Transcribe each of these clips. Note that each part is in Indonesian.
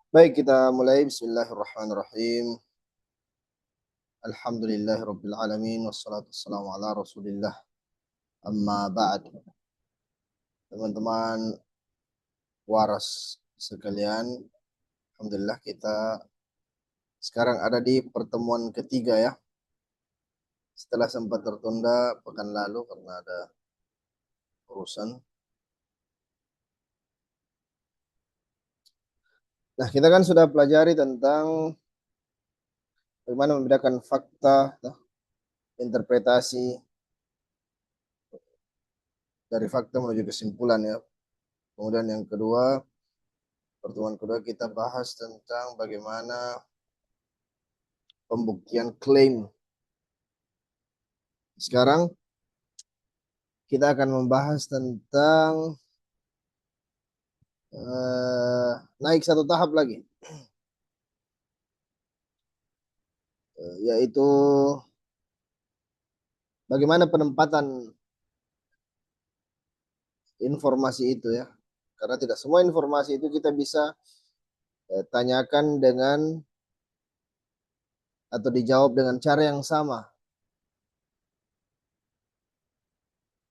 Baik, kita mulai. Bismillahirrahmanirrahim. Alhamdulillahirabbil alamin wassalatu wassalamu ala Rasulillah. Amma ba'd. Teman-teman waras sekalian, alhamdulillah kita sekarang ada di pertemuan ketiga ya. Setelah sempat tertunda pekan lalu karena ada urusan. Nah, kita kan sudah pelajari tentang bagaimana membedakan fakta, interpretasi dari fakta menuju kesimpulan ya. Kemudian yang kedua, pertemuan kedua kita bahas tentang bagaimana pembuktian klaim. Sekarang kita akan membahas tentang naik satu tahap lagi, yaitu bagaimana penempatan informasi itu ya. Karena tidak semua informasi itu kita bisa tanyakan dengan atau dijawab dengan cara yang sama.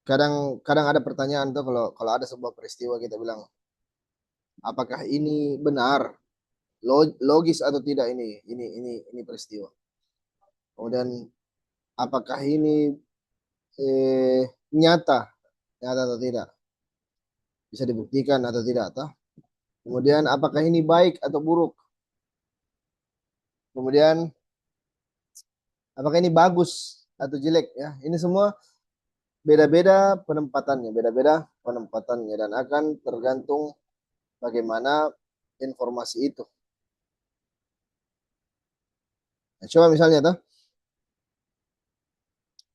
Kadang ada pertanyaan tuh kalau ada sebuah peristiwa kita bilang apakah ini benar, logis atau tidak ini peristiwa. Kemudian apakah ini nyata atau tidak, bisa dibuktikan atau tidak toh. Kemudian apakah ini baik atau buruk, kemudian apakah ini bagus atau jelek ya. Ini semua beda-beda penempatannya dan akan tergantung bagaimana informasi itu. Nah, coba misalnya toh,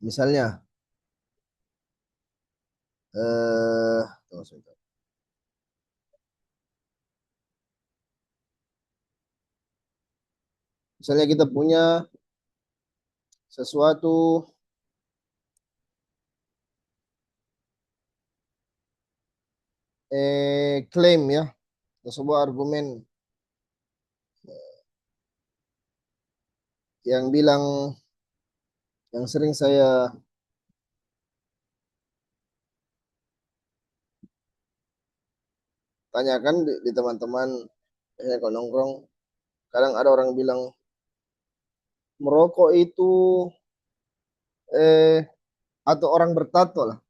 misalnya tunggu sebentar. Misalnya kita punya sesuatu klaim ya, sebuah argumen yang bilang, yang sering saya tanyakan di teman-teman, misalnya kalau nongkrong, kadang ada orang bilang merokok itu eh atau orang bertato lah,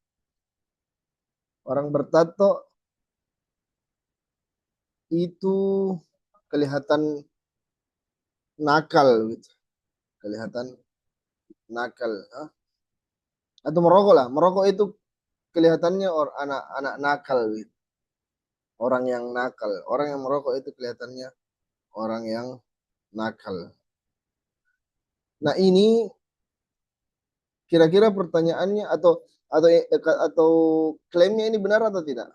orang bertato itu kelihatan nakal gitu, kelihatan nakal, atau merokok lah, merokok itu kelihatannya anak-anak nakal gitu, orang yang nakal, orang yang merokok itu kelihatannya orang yang nakal. Nah ini kira-kira pertanyaannya atau klaimnya ini benar atau tidak?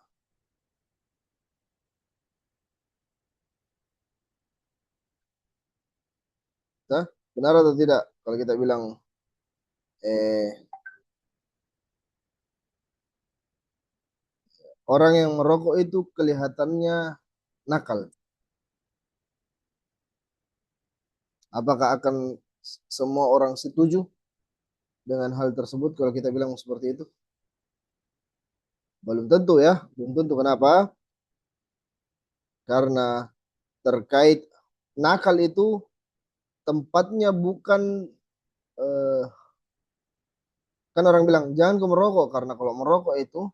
Nah, benar atau tidak? Kalau kita bilang eh, orang yang merokok itu kelihatannya nakal, apakah akan semua orang setuju dengan hal tersebut kalau kita bilang seperti itu? Belum tentu ya, belum tentu. Kenapa? Karena terkait nakal itu tempatnya bukan, eh, kan orang bilang jangan kau merokok karena kalau merokok itu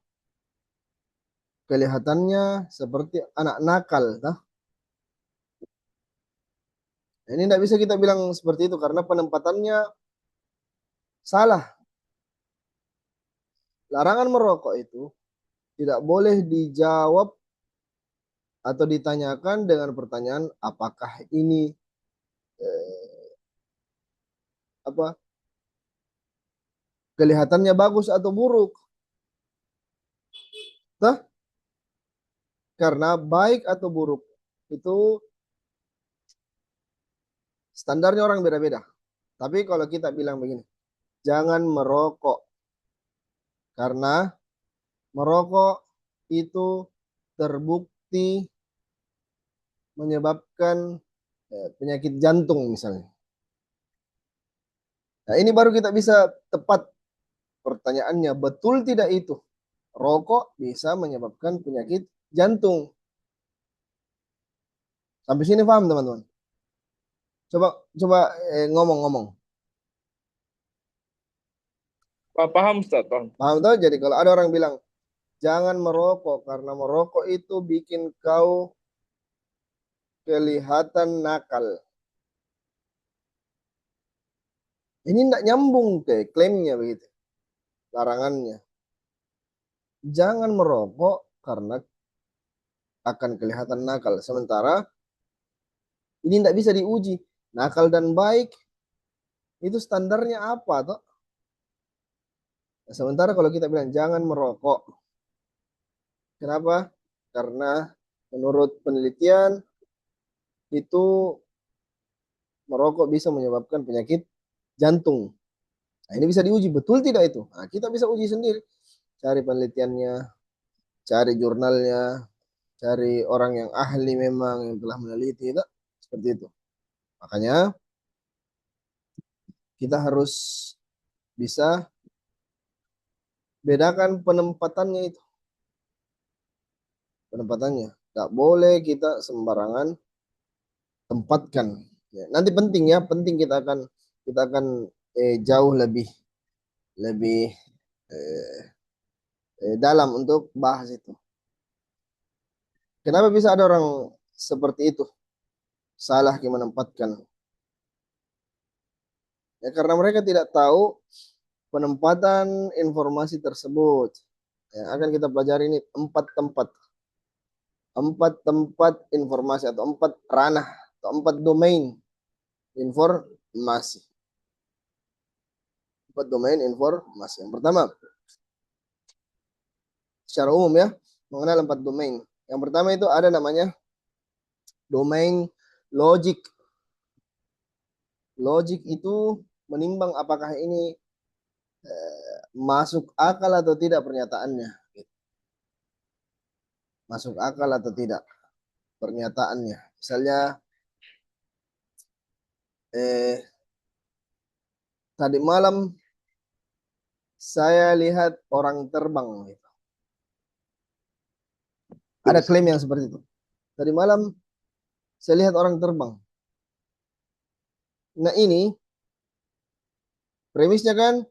kelihatannya seperti anak nakal. Nah, ini tidak bisa kita bilang seperti itu karena penempatannya salah. Larangan merokok itu tidak boleh dijawab atau ditanyakan dengan pertanyaan apakah ini eh, apa kelihatannya bagus atau buruk. Nah, karena baik atau buruk itu standarnya orang beda-beda. Tapi kalau kita bilang begini, jangan merokok karena merokok itu terbukti menyebabkan penyakit jantung misalnya. Nah, ini baru kita bisa tepat pertanyaannya, betul tidak itu? Rokok bisa menyebabkan penyakit jantung. Sampai sini paham teman-teman? Coba coba ngomong-ngomong. Paham Ustaz, paham. Paham tuh? Jadi kalau ada orang bilang jangan merokok karena merokok itu bikin kau kelihatan nakal. Ini tidak nyambung ke klaimnya begitu, larangannya. Jangan merokok karena akan kelihatan nakal. Sementara ini tidak bisa diuji. Nakal dan baik itu standarnya apa toh? Nah, sementara kalau kita bilang jangan merokok, kenapa? Karena menurut penelitian itu merokok bisa menyebabkan penyakit jantung. Nah, ini bisa diuji betul tidak itu? Nah, kita bisa uji sendiri. Cari penelitiannya, cari jurnalnya, cari orang yang ahli memang yang telah meneliti itu seperti itu. Makanya kita harus bisa bedakan penempatannya itu. Penempatannya. Tidak boleh kita sembarangan tempatkan. Ya, nanti penting ya, penting kita akan jauh lebih lebih eh, dalam untuk bahas itu. Kenapa bisa ada orang seperti itu? Salah menempatkan. Ya, karena mereka tidak tahu penempatan informasi tersebut. Ya, akan kita pelajari ini empat tempat informasi atau empat ranah atau empat domain informasi. Empat domain informasi. Yang pertama, secara umum ya, mengenal empat domain. Yang pertama itu ada namanya domain logik. Logik itu menimbang apakah ini masuk akal atau tidak pernyataannya. Masuk akal atau tidak pernyataannya. Misalnya, tadi malam saya lihat orang terbang. Ada klaim yang seperti itu. Tadi malam saya lihat orang terbang. Nah ini premisnya kan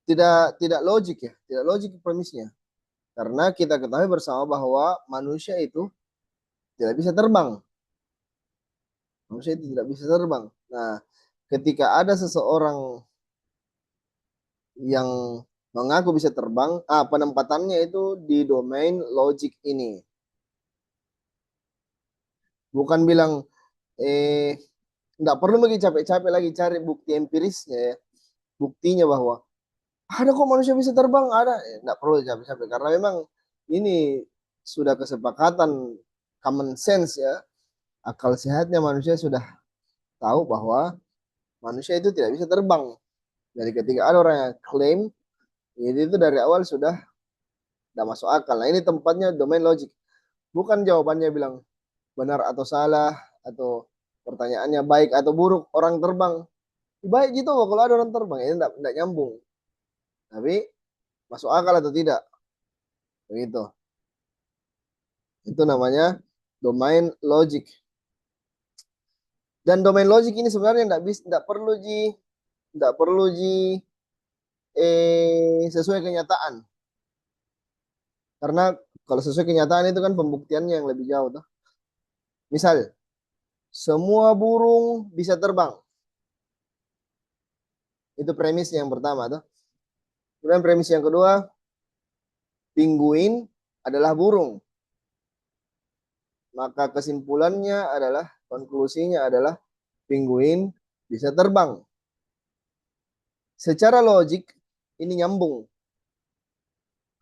tidak logik ya, tidak logik premisnya. Karena kita ketahui bersama bahwa manusia itu tidak bisa terbang. Manusia itu tidak bisa terbang. Nah, ketika ada seseorang yang mengaku bisa terbang, penempatannya itu di domain logik ini. Bukan bilang nggak perlu lagi capek-capek lagi cari bukti empirisnya ya. Buktinya bahwa ada kok manusia bisa terbang, ada. Nggak perlu capek-capek karena memang ini sudah kesepakatan common sense ya. Akal sehatnya manusia sudah tahu bahwa manusia itu tidak bisa terbang. Jadi ketika ada orang yang klaim, itu dari awal sudah tidak masuk akal. Nah ini tempatnya domain logik. Bukan jawabannya bilang benar atau salah, atau pertanyaannya baik atau buruk orang terbang. Baik gitu kalau ada orang terbang, ini tidak nyambung. Tapi masuk akal atau tidak. Begitu. Itu namanya domain logik. Dan domain logik ini sebenarnya tidak perlu sesuai kenyataan. Karena kalau sesuai kenyataan itu kan pembuktiannya yang lebih jauh tuh. Misal, semua burung bisa terbang. Itu premis yang pertama tuh. Kemudian premis yang kedua, penguin adalah burung. Maka kesimpulannya adalah, konklusinya adalah penguin bisa terbang. Secara logik ini nyambung.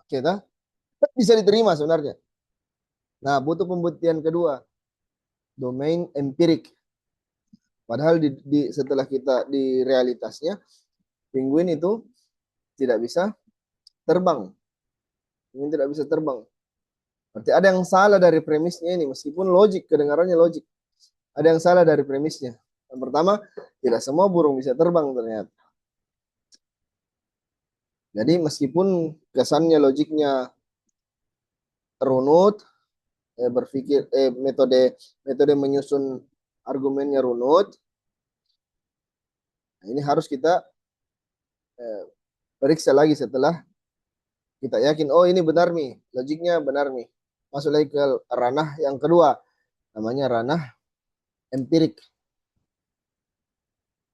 Oke, bisa diterima sebenarnya. Nah, butuh pembuktian kedua, domain empirik. Padahal setelah kita di realitasnya, penguin itu tidak bisa terbang. Angin tidak bisa terbang. Berarti ada yang salah dari premisnya ini, meskipun logik, kedengarannya logik. Ada yang salah dari premisnya. Yang pertama, tidak semua burung bisa terbang ternyata. Jadi meskipun kesannya logiknya runut, berpikir metode menyusun argumennya runut, nah ini harus kita periksa lagi setelah kita yakin, oh ini benar nih, logiknya benar nih. Masuk lagi ke ranah yang kedua, namanya ranah empirik.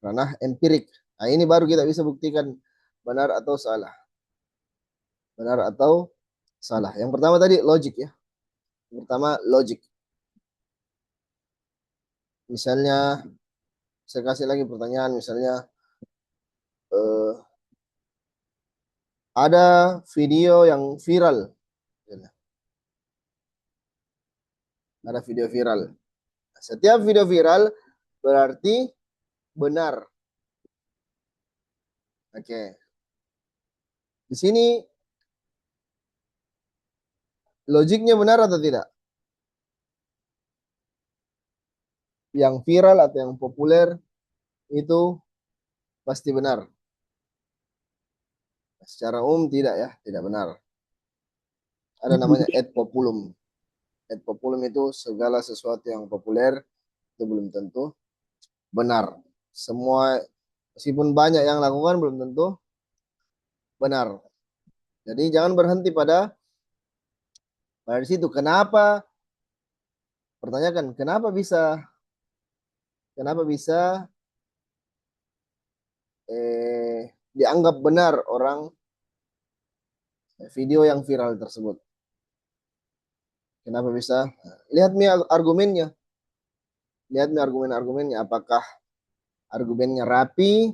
Ranah empirik. Nah ini baru kita bisa buktikan benar atau salah. Benar atau salah. Yang pertama tadi logik ya. Yang pertama logik. Misalnya, saya kasih lagi pertanyaan, misalnya ada video yang viral. Ada video viral. Setiap video viral berarti benar. Oke. Di sini logiknya benar atau tidak? Yang viral atau yang populer itu pasti benar. Secara umum tidak ya, tidak benar. Ada namanya ad populum. Ad populum itu segala sesuatu yang populer itu belum tentu benar. Semua, meskipun banyak yang lakukan, belum tentu benar. Jadi jangan berhenti pada situ. Kenapa? Pertanyakan, kenapa bisa dianggap benar orang video yang viral tersebut? Kenapa bisa? Lihat nih argumennya. Lihat nih argumen-argumennya. Apakah argumennya rapi,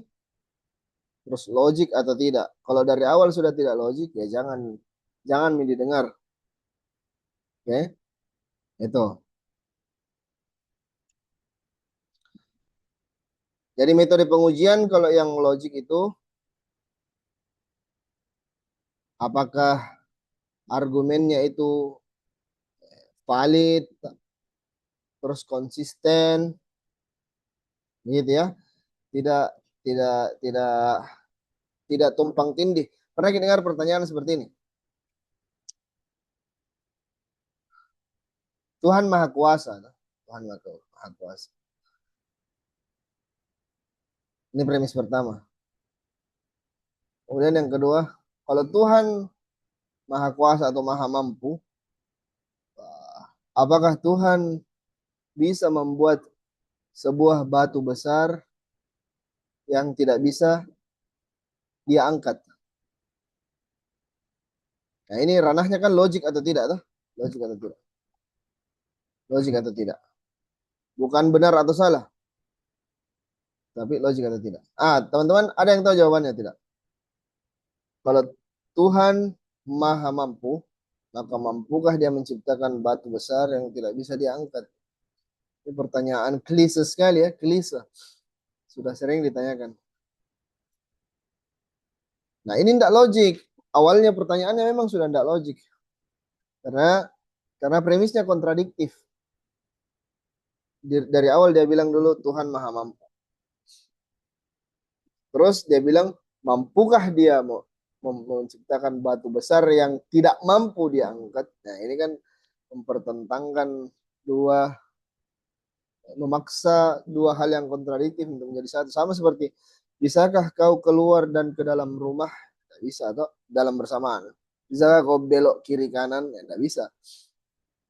terus logik atau tidak? Kalau dari awal sudah tidak logik, ya jangan didengar. Oke, itu. Jadi metode pengujian kalau yang logik itu, apakah argumennya itu valid, terus konsisten, gitu ya? Tidak tidak tidak tidak tumpang tindih. Pernah dengar pertanyaan seperti ini? Tuhan Maha Kuasa. Tuhan Maha Kuasa. Ini premis pertama. Kemudian yang kedua, kalau Tuhan Maha Kuasa atau Maha Mampu, apakah Tuhan bisa membuat sebuah batu besar yang tidak bisa dia angkat? Nah ini ranahnya kan logik atau tidak tuh? Logik atau tidak? Logik atau tidak? Bukan benar atau salah, tapi logik atau tidak? Teman-teman ada yang tahu jawabannya tidak? Kalau Tuhan Maha Mampu, maka mampukah dia menciptakan batu besar yang tidak bisa diangkat? Ini pertanyaan klise sekali ya, klise. Sudah sering ditanyakan. Nah ini tidak logik. Awalnya pertanyaannya memang sudah tidak logik. Karena premisnya kontradiktif. Dari awal dia bilang dulu Tuhan Maha Mampu. Terus dia bilang, mampukah dia menciptakan batu besar yang tidak mampu diangkat? Nah ini kan mempertentangkan memaksa dua hal yang kontradiktif untuk menjadi satu. Sama seperti, bisakah kau keluar dan ke dalam rumah? Tidak bisa, atau dalam bersamaan. Bisakah kau belok kiri kanan? Ya, tidak bisa.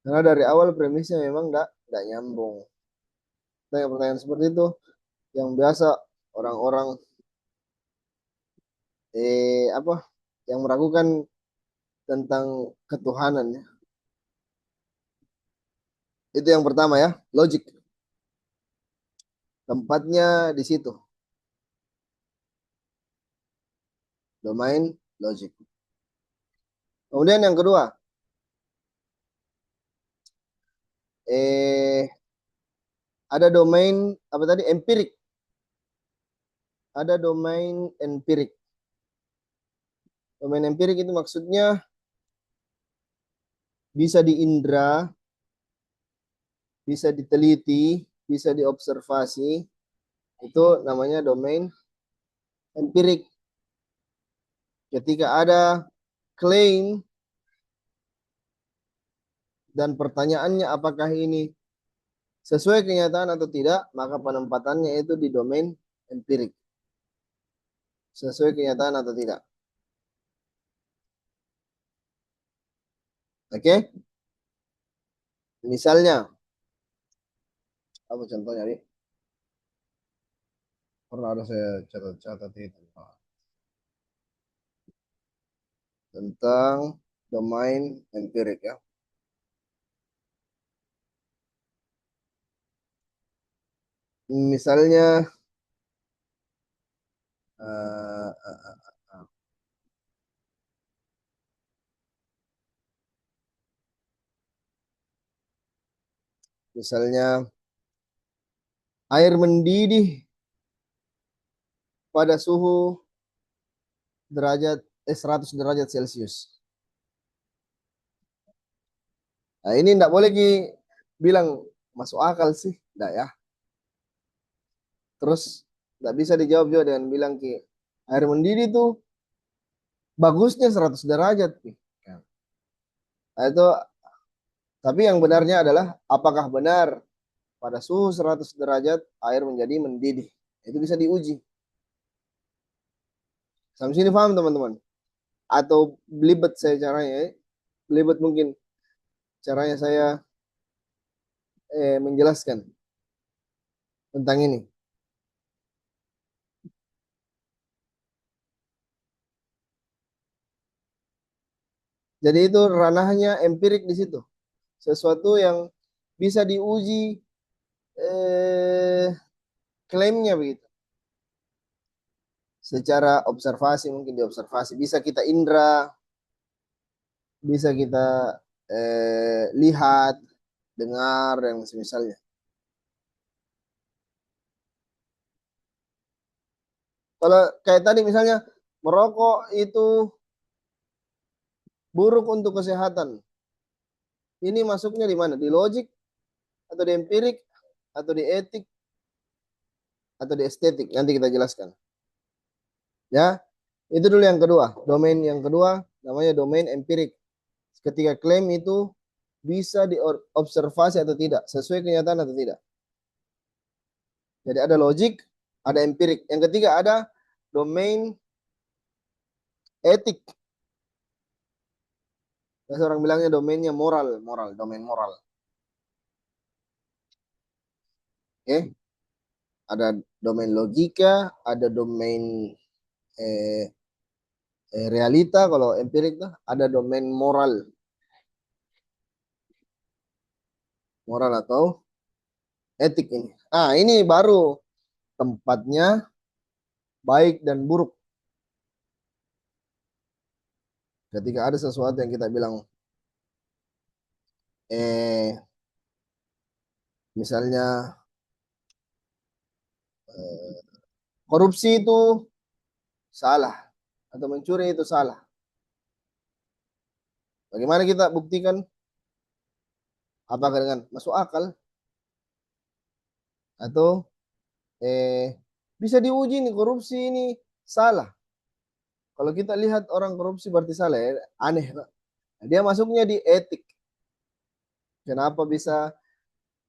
Karena dari awal premisnya memang tidak nyambung. Pertanyaan seperti itu yang biasa orang-orang yang meragukan tentang ketuhanan ya. Itu yang pertama ya, logik. Tempatnya di situ. Domain logik. Kemudian yang kedua, ada domain apa tadi? Empirik. Ada domain empirik. Domain empirik itu maksudnya bisa diindra, bisa diteliti, bisa diobservasi. Itu namanya domain empirik. Ketika ada klaim dan pertanyaannya apakah ini sesuai kenyataan atau tidak, maka penempatannya itu di domain empirik. Sesuai kenyataan atau tidak. Oke? Misalnya, apa contohnya, Ri? Pernah ada saya catat-catat itu. Tentang domain empirik ya. Misalnya, eh, eh, eh, misalnya air mendidih pada suhu 100 derajat Celcius. Nah, ini tidak boleh bilang masuk akal sih, tidak ya. Terus tidak bisa dijawab juga dengan bilang air mendidih itu bagusnya 100 derajat. Nah, itu, tapi yang benarnya adalah apakah benar pada suhu 100 derajat air menjadi mendidih. Itu bisa diuji. Sampai sini paham teman-teman? Atau belibet saya caranya ya? Belibet mungkin caranya saya menjelaskan tentang ini. Jadi itu ranahnya empirik di situ. Sesuatu yang bisa diuji klaimnya begitu. Secara observasi, mungkin diobservasi. Bisa kita indra, bisa kita lihat, dengar, yang semisalnya. Kalau kayak tadi misalnya, merokok itu buruk untuk kesehatan. Ini masuknya di mana? Di logik, atau di empirik, atau di etik, atau di estetik. Nanti kita jelaskan. Ya, itu dulu yang kedua. Domain yang kedua namanya domain empirik. Ketika klaim itu bisa diobservasi atau tidak, sesuai kenyataan atau tidak. Jadi ada logik, ada empirik. Yang ketiga ada domain etik. Biasa orang bilangnya domainnya domain moral. Oke, ada domain logika, ada domain eh, realita. Kalau empirik tuh ada domain moral atau etik ini. Nah, ini baru tempatnya baik dan buruk. Ketika ada sesuatu yang kita bilang eh misalnya korupsi itu salah atau mencuri itu salah. Bagaimana kita buktikan? Apakah dengan masuk akal atau bisa diuji nih korupsi ini salah. Kalau kita lihat orang korupsi berarti salah ya, aneh. Pak. Dia masuknya di etik. Kenapa bisa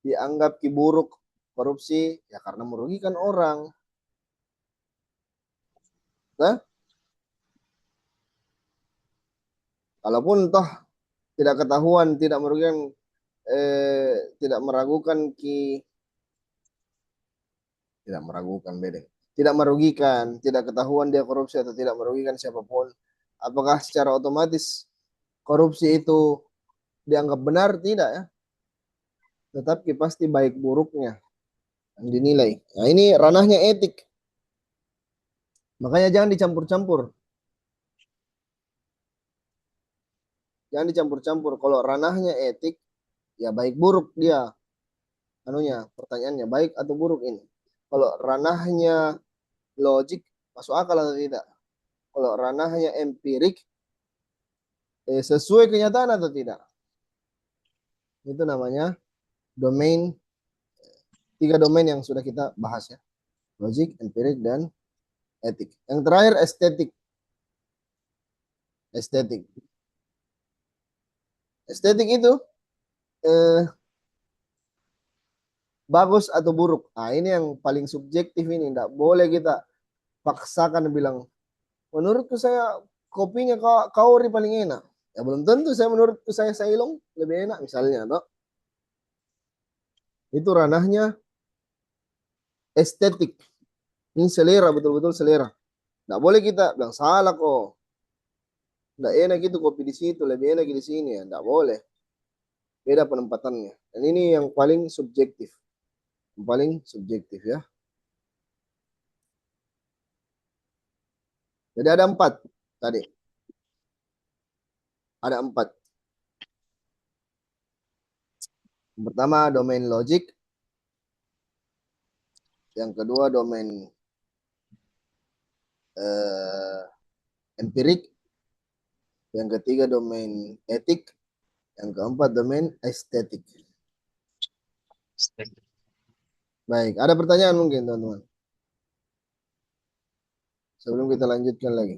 dianggap buruk korupsi? Ya karena merugikan orang. Nah, kalaupun toh tidak ketahuan, tidak merugikan, tidak meragukan tidak meragukan beda. Tidak merugikan, tidak ketahuan dia korupsi atau tidak merugikan siapapun. Apakah secara otomatis korupsi itu dianggap benar? Tidak ya. Tetapi pasti baik buruknya yang dinilai. Nah, ini ranahnya etik. Makanya jangan dicampur-campur. Jangan dicampur-campur. Kalau ranahnya etik, ya baik buruk dia. Anunya, pertanyaannya baik atau buruk ini. Kalau ranahnya logik, masuk akal atau tidak? kalau ranahnya empirik sesuai kenyataan atau tidak. Itu namanya domain, 3 domain yang sudah kita bahas ya. Logik, empirik, dan etik. Yang terakhir estetik. Estetik. Estetik itu bagus atau buruk. Nah, ini yang paling subjektif ini. Tidak boleh kita paksakan bilang, menurutku saya kopinya Kaori paling enak. Ya belum tentu menurutku saya Ceylon lebih enak misalnya. Toh. Itu ranahnya estetik. Ini selera, betul-betul selera. Tidak boleh kita bilang salah kok. Tidak enak itu kopi di situ, lebih enak di sini ya. Tidak boleh. Beda penempatannya. Dan ini yang paling subjektif. Yang paling subjektif ya. Jadi ada 4 tadi. Ada 4. Yang pertama domain logik. Yang kedua domain empirik. Yang ketiga domain etik. Yang keempat domain estetik. Baik, ada pertanyaan mungkin teman-teman? Sebelum kita lanjutkan lagi.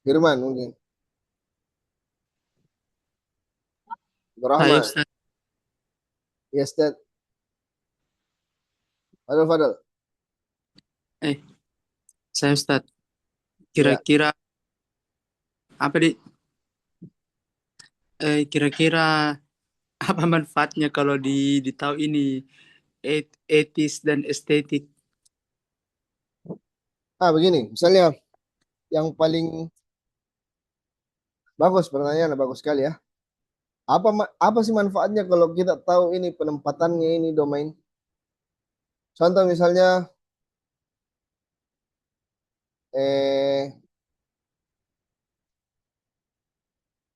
Firman mungkin. Saya Rahman. Ustaz. Ya, Ustaz. Fadal. Saya Ustaz. Ya. Kira-kira apa di kira-kira apa manfaatnya kalau ditahu ini etis dan estetik? Begini, misalnya yang paling bagus, pertanyaan bagus sekali ya. Apa sih manfaatnya kalau kita tahu ini penempatannya ini domain? Contoh misalnya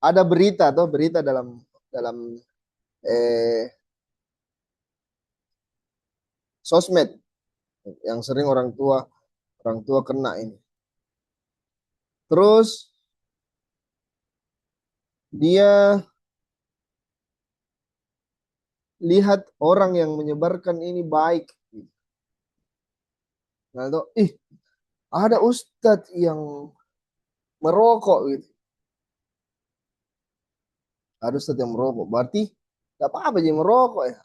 ada berita atau berita dalam sosmed yang sering orang tua kena ini. Terus dia lihat orang yang menyebarkan ini baik. Nah, ada ustadz yang merokok gitu. Ada ustadz yang merokok, berarti tidak apa-apa aja merokok ya.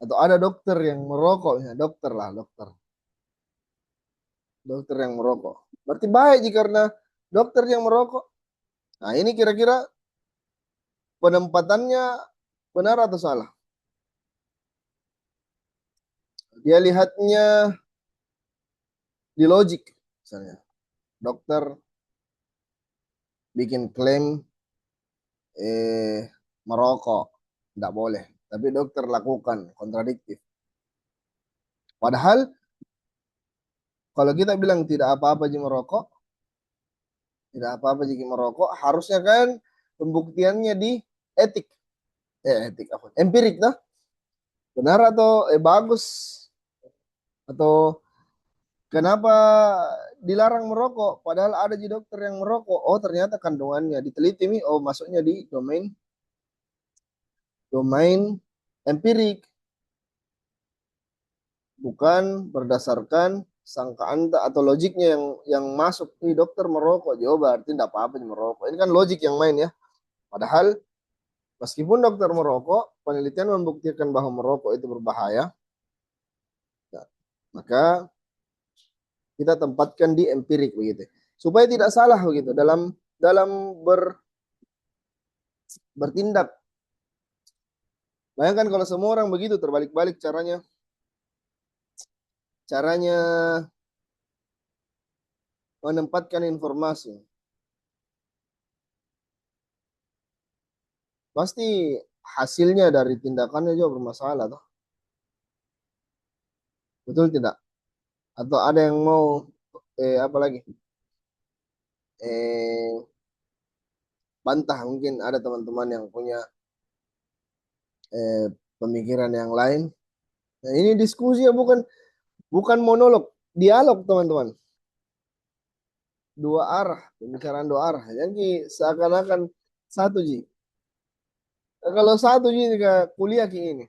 Atau ada dokter yang merokok, ya dokter lah, dokter. Dokter yang merokok. Berarti baik jika karena dokter yang merokok. Nah, ini kira-kira penempatannya benar atau salah? Dia lihatnya di logik, misalnya. Dokter bikin klaim merokok, tidak boleh. Tapi dokter lakukan, kontradiktif. Padahal kalau kita bilang tidak apa-apa jika merokok, tidak apa-apa jika merokok, harusnya kan pembuktiannya di etik. Etik apa? Empirik dah. Benar atau bagus? Atau kenapa dilarang merokok? Padahal ada di dokter yang merokok. Oh, ternyata kandungannya diteliti nih. Oh, masuknya di domain empirik. Bukan berdasarkan sangkaan atau logiknya yang masuk. Dokter merokok. Jauh berarti tidak apa-apa merokok. Ini kan logik yang main ya. Padahal meskipun dokter merokok, penelitian membuktikan bahwa merokok itu berbahaya. Nah, maka kita tempatkan di empirik begitu. Supaya tidak salah begitu dalam bertindak. Bayangkan kalau semua orang begitu terbalik-balik caranya menempatkan informasi. Pasti hasilnya dari tindakannya juga bermasalah toh. Betul tidak? Atau ada yang mau apa lagi? Bantah, mungkin ada teman-teman yang punya pemikiran yang lain. Nah, ini diskusi ya, bukan monolog. dialog teman-teman. Dua arah, pembicaraan dua arah. Jadi seakan-akan satu Ji. Nah, kalau satu Ji jika kuliah kayak ini,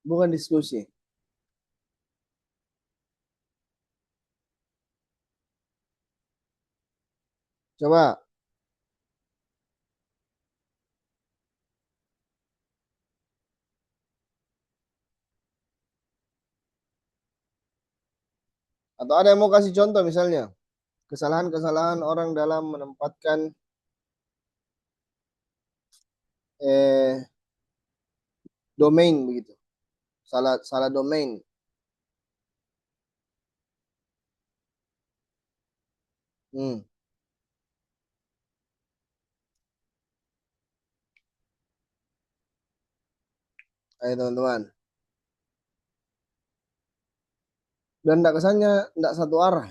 bukan diskusi. Coba atau ada yang mau kasih contoh misalnya kesalahan-kesalahan orang dalam menempatkan eh, domain begitu. Salah salah domain. Hmm. Ayo teman-teman. Dan tidak kesannya tidak satu arah.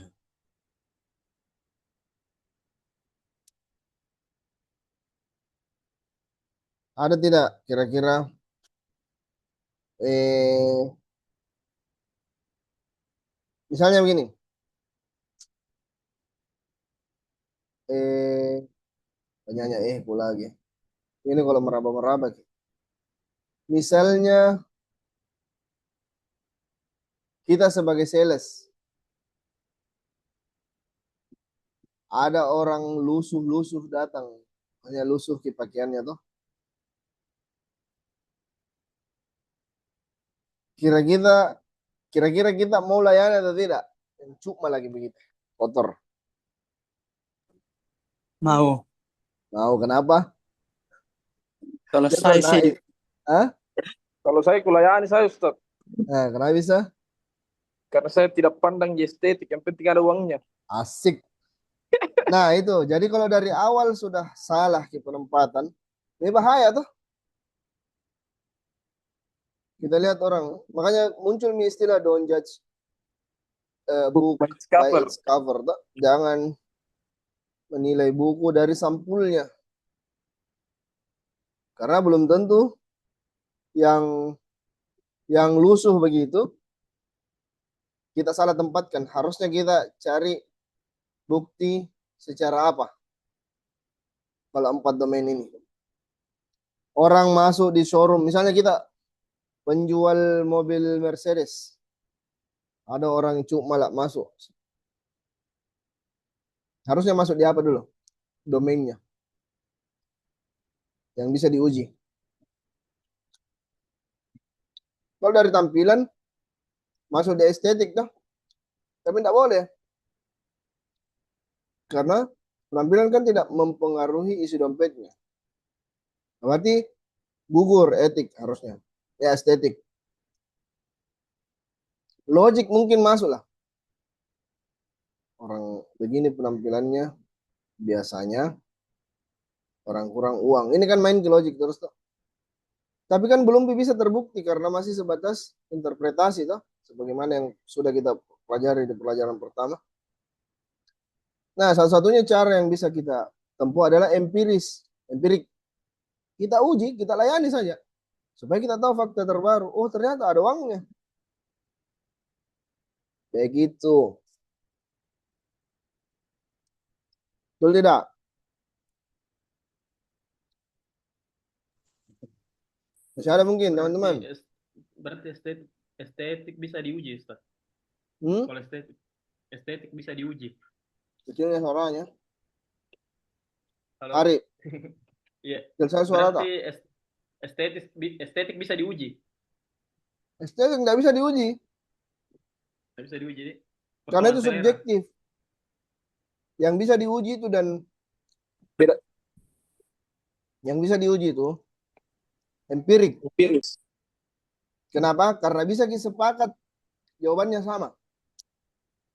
Ada tidak kira-kira misalnya begini. Penyanyi pula lagi. Ini kalau meraba-meraba. Misalnya kita sebagai sales, ada orang lusuh-lusuh datang, hanya lusuh ke pakaiannya tuh. Kira-kira kita mau layani atau tidak? Cuma lagi begitu, kotor. Mau. Mau kenapa? Kalau Dia saya sih, naik. Hah? Kalau saya kulayani saya Ustaz. Nah, kenapa bisa? Karena saya tidak pandang di estetik, yang penting ada uangnya. Asik. Nah itu, jadi kalau dari awal sudah salah ke penempatan, ini bahaya tuh. Kita lihat orang, makanya muncul nih istilah don't judge book By its by cover. its cover. Tuh. Jangan menilai buku dari sampulnya. Karena belum tentu yang lusuh begitu kita salah tempatkan. Harusnya kita cari bukti secara apa? Kalau 4 domain ini. Orang masuk di showroom, misalnya kita penjual mobil Mercedes. Ada orang cuma malah masuk. Harusnya masuk di apa dulu? Domainnya. Yang bisa diuji. Kalau dari tampilan, masuk di estetik dah. Tapi tidak boleh. Karena penampilan kan tidak mempengaruhi isi dompetnya. Berarti gugur etik harusnya. Ya estetik. Logik mungkin masuk lah. Orang begini penampilannya biasanya orang kurang uang. Ini kan main ke logik terus tuh. Tapi kan belum bisa terbukti karena masih sebatas interpretasi toh, sebagaimana yang sudah kita pelajari di pelajaran pertama. Nah, satu-satunya cara yang bisa kita tempuh adalah empirik. Kita uji, kita layani saja supaya kita tahu fakta terbaru. Oh, ternyata ada uangnya. Kayak gitu. Betul tidak? Masih ada mungkin teman-teman. Berarti estetik bisa diuji, Ustaz. Kalau estetik bisa diuji. Kecilnya suaranya. Halo? Ari. Iya. Kecil saya suara tak? Berarti estetik bisa diuji. Estetik nggak bisa diuji. Nggak bisa diuji. Karena itu subjektif. Yang bisa diuji itu dan beda. Yang bisa diuji itu empirik. Kenapa? Karena bisa sepakat jawabannya sama.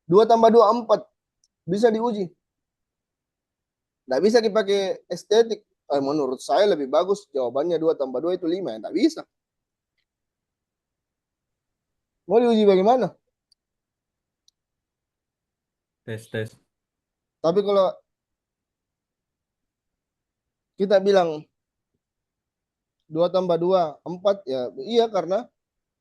2 tambah 2 4 bisa diuji. Nggak bisa dipakai estetik. Menurut saya lebih bagus jawabannya 2 tambah 2 itu 5. Nggak bisa. Mau diuji bagaimana? Tes. Tapi kalau kita bilang 2 tambah 2 4 ya iya karena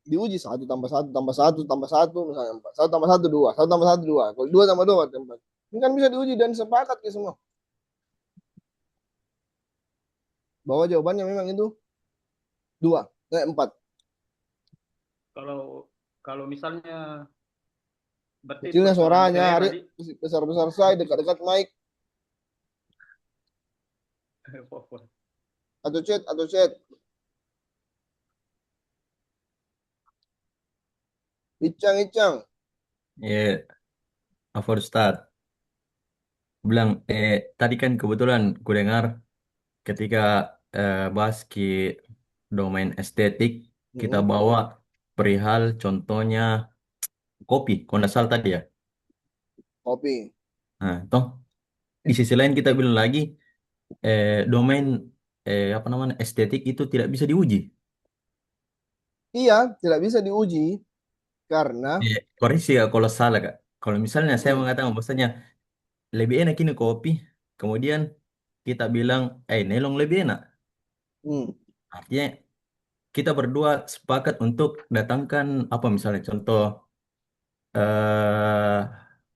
diuji 1 tambah 1 tambah 1 tambah 1 misalnya 4. 1 tambah 1 2, 1 tambah 1 2. Kalau 2 tambah 2 4. Ini kan bisa diuji dan sepakat ke semua bahwa jawabannya memang itu 4. Kalau kalau misalnya berarti Kecilnya persoalan suaranya, selera Ari, di besar-besar saya dekat-dekat mic atau chat. Icang. Ya, apa Ustaz? Bilang, tadi kan kebetulan ku dengar ketika bahas ke domain estetik, kita Mm-mm. bawa perihal contohnya kopi, kalau nggak salah tadi ya. Kopi. Nah, toh di sisi lain kita bilang lagi, domain apa namanya estetik itu tidak bisa diuji. Iya, tidak bisa diuji karena Koreksi ya kalau salah Kak. Kalau misalnya saya mm, mengatakan bahwasanya lebih enak ini kopi, kemudian kita bilang, nelong lebih enak. mm, Artinya kita berdua sepakat untuk datangkan apa misalnya contoh eh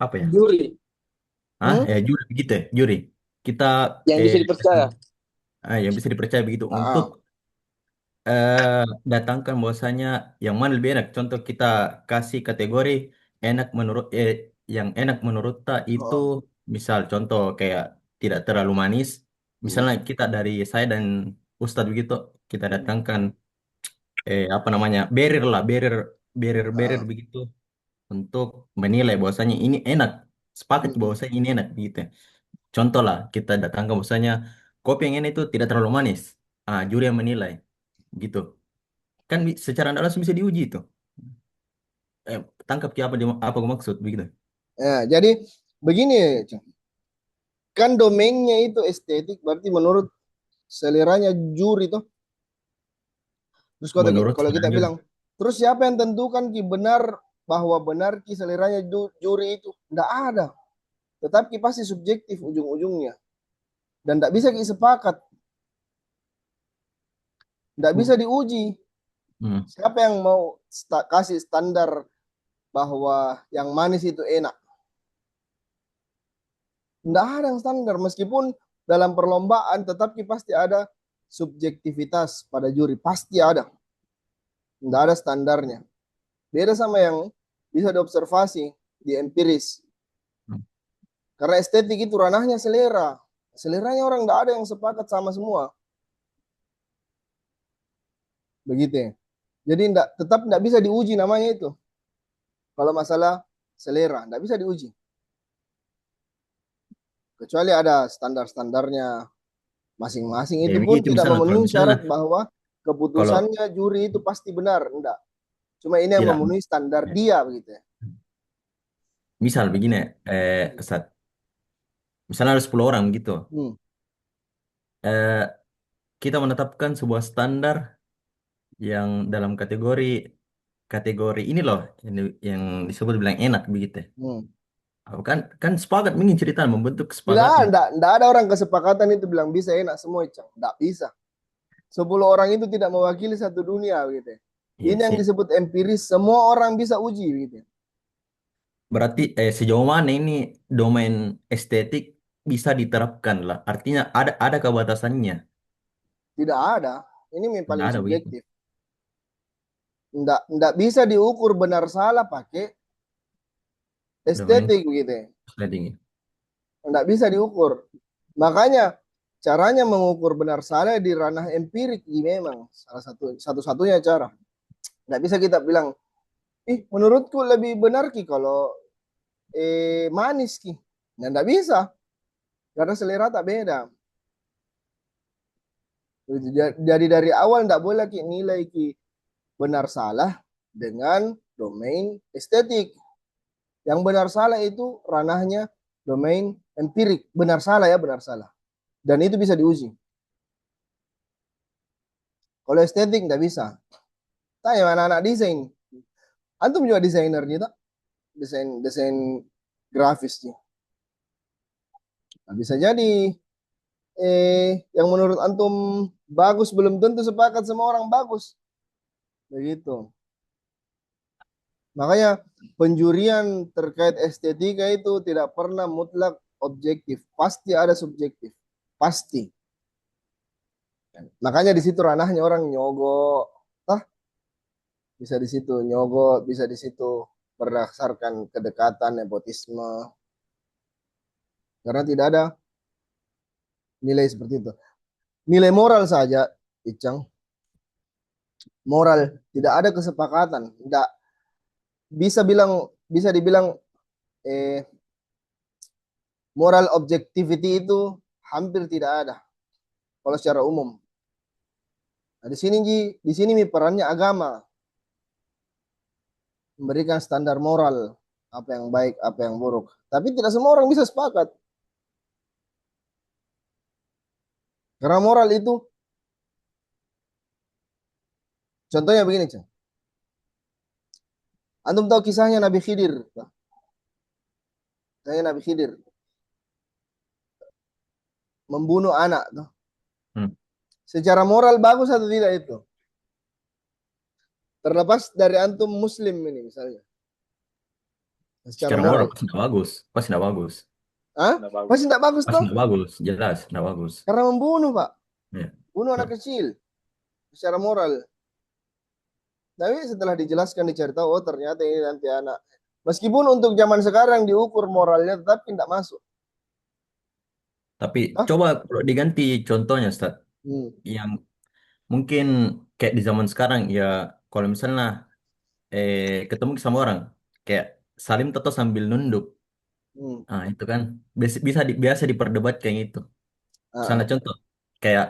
apa ya? Juri mm, Juri begitu ya, juri. Kita yang eh bisa dipercaya. yang bisa dipercaya begitu ah, untuk ah, eh datangkan bahwasanya yang mana lebih enak. Contoh kita kasih kategori enak menurut yang enak menurut tak itu ah, misal contoh kayak tidak terlalu manis. mm, Misalnya kita dari saya dan Ustadz begitu kita mm, datangkan apa namanya barrier lah barrier ah, begitu untuk menilai bahwasanya ini enak, sepakat mm, bahwasanya ini enak gitu. Contoh lah kita datangkan bahwasanya kopi yang ini itu tidak terlalu manis. Juri yang menilai gitu. Kan secara tidak langsung bisa diuji itu. Tangkap apa apa aku maksud begitu. Ya, jadi begini, Cang. Kan domainnya itu estetik, berarti menurut seleranya juri tuh. Terus Menurut kalau kita saya bilang, terus siapa yang tentukan ki benar bahwa benar ki seleranya juri itu? Tidak ada. Tetap ki pasti subjektif ujung-ujungnya dan tidak bisa ki sepakat, tidak bisa diuji. hmm, Siapa yang mau kasih standar bahwa yang manis itu enak? Tidak ada yang standar meskipun dalam perlombaan tetap ki pasti ada subjektivitas pada juri, pasti ada. Tidak ada standarnya. Beda sama yang bisa diobservasi di empiris. hmm. Karena estetik itu ranahnya selera. Seleranya orang tidak ada yang sepakat sama semua. Begitu ya. Jadi tetap tidak bisa diuji namanya itu. Kalau masalah selera, tidak bisa diuji. Kecuali ada standar-standarnya masing-masing. Ya Itu pun begitu tidak misalnya kalau memenuhi misalnya syarat bahwa kalau keputusannya juri itu pasti benar. Enggak. Cuma ini yang tidak memenuhi standar ya, dia begitu ya. misal begini Ustaz, misalnya ada 10 orang gitu. Hmm. Eh, kita menetapkan sebuah standar yang dalam kategori kategori ini loh yang disebut bilang enak begitu. Hmm. Kan kan sepakat ingin cerita membentuk Tidak kesepakatan. ada, tidak ada orang kesepakatan itu bilang bisa enak semua, Cang. Tidak bisa. 10 orang itu tidak mewakili satu dunia gitu ya. Iya Ini yang sih. disebut empiris, semua orang bisa uji gitu ya. Berarti sejauh mana ini domain estetik bisa diterapkan lah. Artinya ada kebatasannya. Tidak ada. Ini yang Nggak paling ada begitu. subjektif. Tidak bisa diukur benar salah pakai Domain estetik gitu ya. estetik. Tidak bisa diukur. Makanya caranya mengukur benar salah di ranah empirik ini memang salah satu-satunya cara. Tidak bisa kita bilang, menurutku lebih benar ki kalau manis ki. Nah, tidak bisa karena selera tak beda. Jadi dari awal tidak boleh ki nilai ki benar salah dengan domain estetik. Yang benar salah itu ranahnya domain empirik. Benar salah ya, benar salah. Dan itu bisa diuji. Kalau estetik tidak bisa. Tanya anak-anak desain. Antum juga desainernya tak? Desain desain grafis nih. Nah, bisa jadi yang menurut antum bagus belum tentu sepakat semua orang bagus. Begitu. Makanya penjurian terkait estetika itu tidak pernah mutlak objektif, pasti ada subjektif, pasti. Makanya di situ ranahnya orang nyogok, tah bisa di situ nyogok, bisa di situ berdasarkan kedekatan, nepotisme, karena tidak ada nilai seperti itu. Nilai moral saja, Icang, moral tidak ada kesepakatan, tidak bisa dibilang eh, moral objectivity itu hampir tidak ada kalau secara umum. Nah, di sini perannya agama memberikan standar moral apa yang baik, apa yang buruk. Tapi tidak semua orang bisa sepakat. Karena moral itu contohnya begini, Cang. Antum tahu kisahnya Nabi Khidir? Kisahnya Nabi Khidir membunuh anak tuh. Hmm. Secara moral bagus atau tidak itu? Terlepas dari antum muslim ini misalnya. Secara Secara moral moral. pasti tidak bagus, pasti tidak bagus, Hah? Nggak bagus. Pasti tidak bagus pasti toh? tidak bagus, jelas tidak bagus. Karena membunuh, Pak. Ya. Bunuh anak kecil. Secara moral. Tapi setelah dijelaskan dicari tahu, oh ternyata ini nanti anak. Meskipun untuk zaman sekarang diukur moralnya, tetapi tidak masuk. Tapi Hah? coba kalau diganti contohnya, Ustaz, Hmm. yang mungkin kayak di zaman sekarang ya, kalau misalnya ketemu sama orang kayak salim toto sambil nunduk, Hmm. ah itu kan biasa diperdebatkan itu. Misalnya Ah, contoh kayak,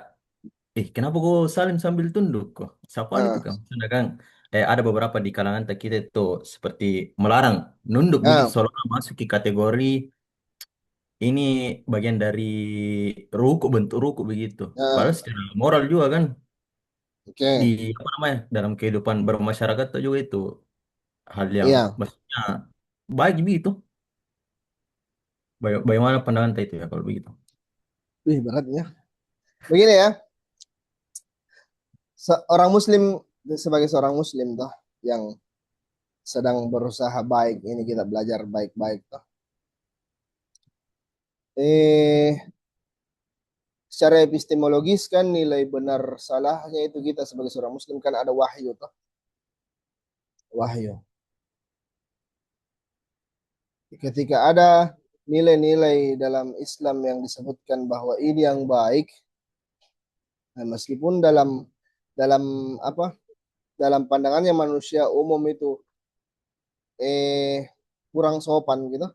kenapa kok salim sambil tunduk kok? Siapaan itu ah, kan? Misalnya kan, ada beberapa di kalangan kita itu seperti melarang nunduk begitu, ah, seolah masuk ke kategori ini bagian dari ruku, bentuk ruku begitu. Padahal ah. secara moral juga kan, di Oke. apa namanya, dalam kehidupan bermasyarakat itu juga itu hal yang Iya. maksudnya baik begitu. Bagaimana pandangan kita itu ya kalau begitu? Wih, beratnya. Begini ya, seorang muslim sebagai seorang muslim toh yang sedang berusaha baik, ini kita belajar baik-baik toh. Eh, Secara epistemologis kan nilai benar salahnya itu kita sebagai seorang muslim kan ada wahyu toh. Wahyu. Ketika ada nilai-nilai dalam Islam yang disebutkan bahwa ini yang baik, nah, meskipun dalam dalam apa? Dalam pandangannya manusia umum itu eh kurang sopan gitu.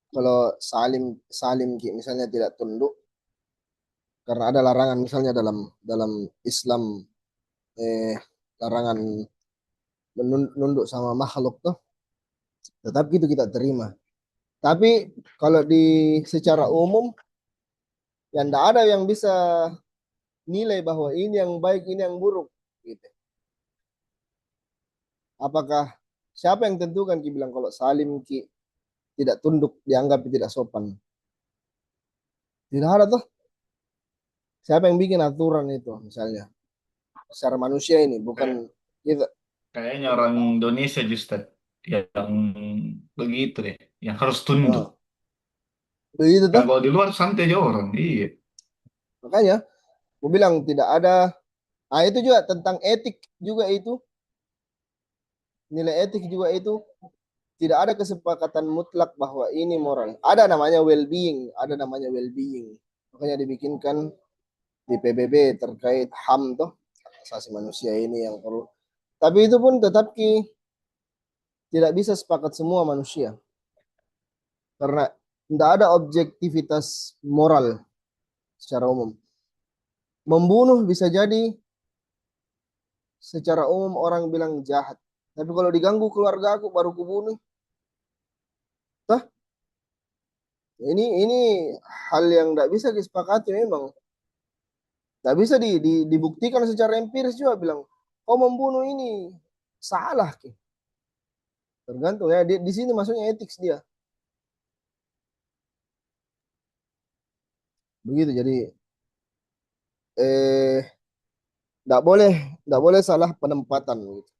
Kalau salim salim misalnya tidak tunduk karena ada larangan misalnya dalam dalam Islam eh larangan menunduk sama makhluk tuh, tetap gitu kita terima. Tapi kalau di secara umum yang tidak ada yang bisa nilai bahwa ini yang baik, ini yang buruk gitu. Apakah siapa yang tentukan Ki bilang kalau salim Ki tidak tunduk dianggap tidak sopan? Tidak ada tuh. Siapa yang bikin aturan itu misalnya? Secara manusia ini bukan kita. Kayaknya orang Indonesia justru yang begitu deh, yang harus tunduk. Nah, begitu tuh. Kalau di luar santai aja orang, iya. Makanya gue bilang tidak ada. Ah itu juga tentang etik juga itu. Nilai etik juga itu. Tidak ada kesepakatan mutlak bahwa ini moral. Ada namanya well-being. Ada namanya well-being. Makanya dibikinkan di PBB terkait HAM tuh. Asasi manusia ini yang perlu. Tapi itu pun tetap tidak bisa sepakat semua manusia. Karena tidak ada objektivitas moral secara umum. Membunuh bisa jadi secara umum orang bilang jahat. Tapi kalau diganggu keluarga aku baru kubunuh. Tah, ini hal yang tidak bisa disepakati memang. Tidak bisa dibuktikan secara empiris juga bilang, kau membunuh ini salah. Tergantung ya, di sini maksudnya etik dia. Begitu, jadi tidak boleh salah penempatan. Gitu.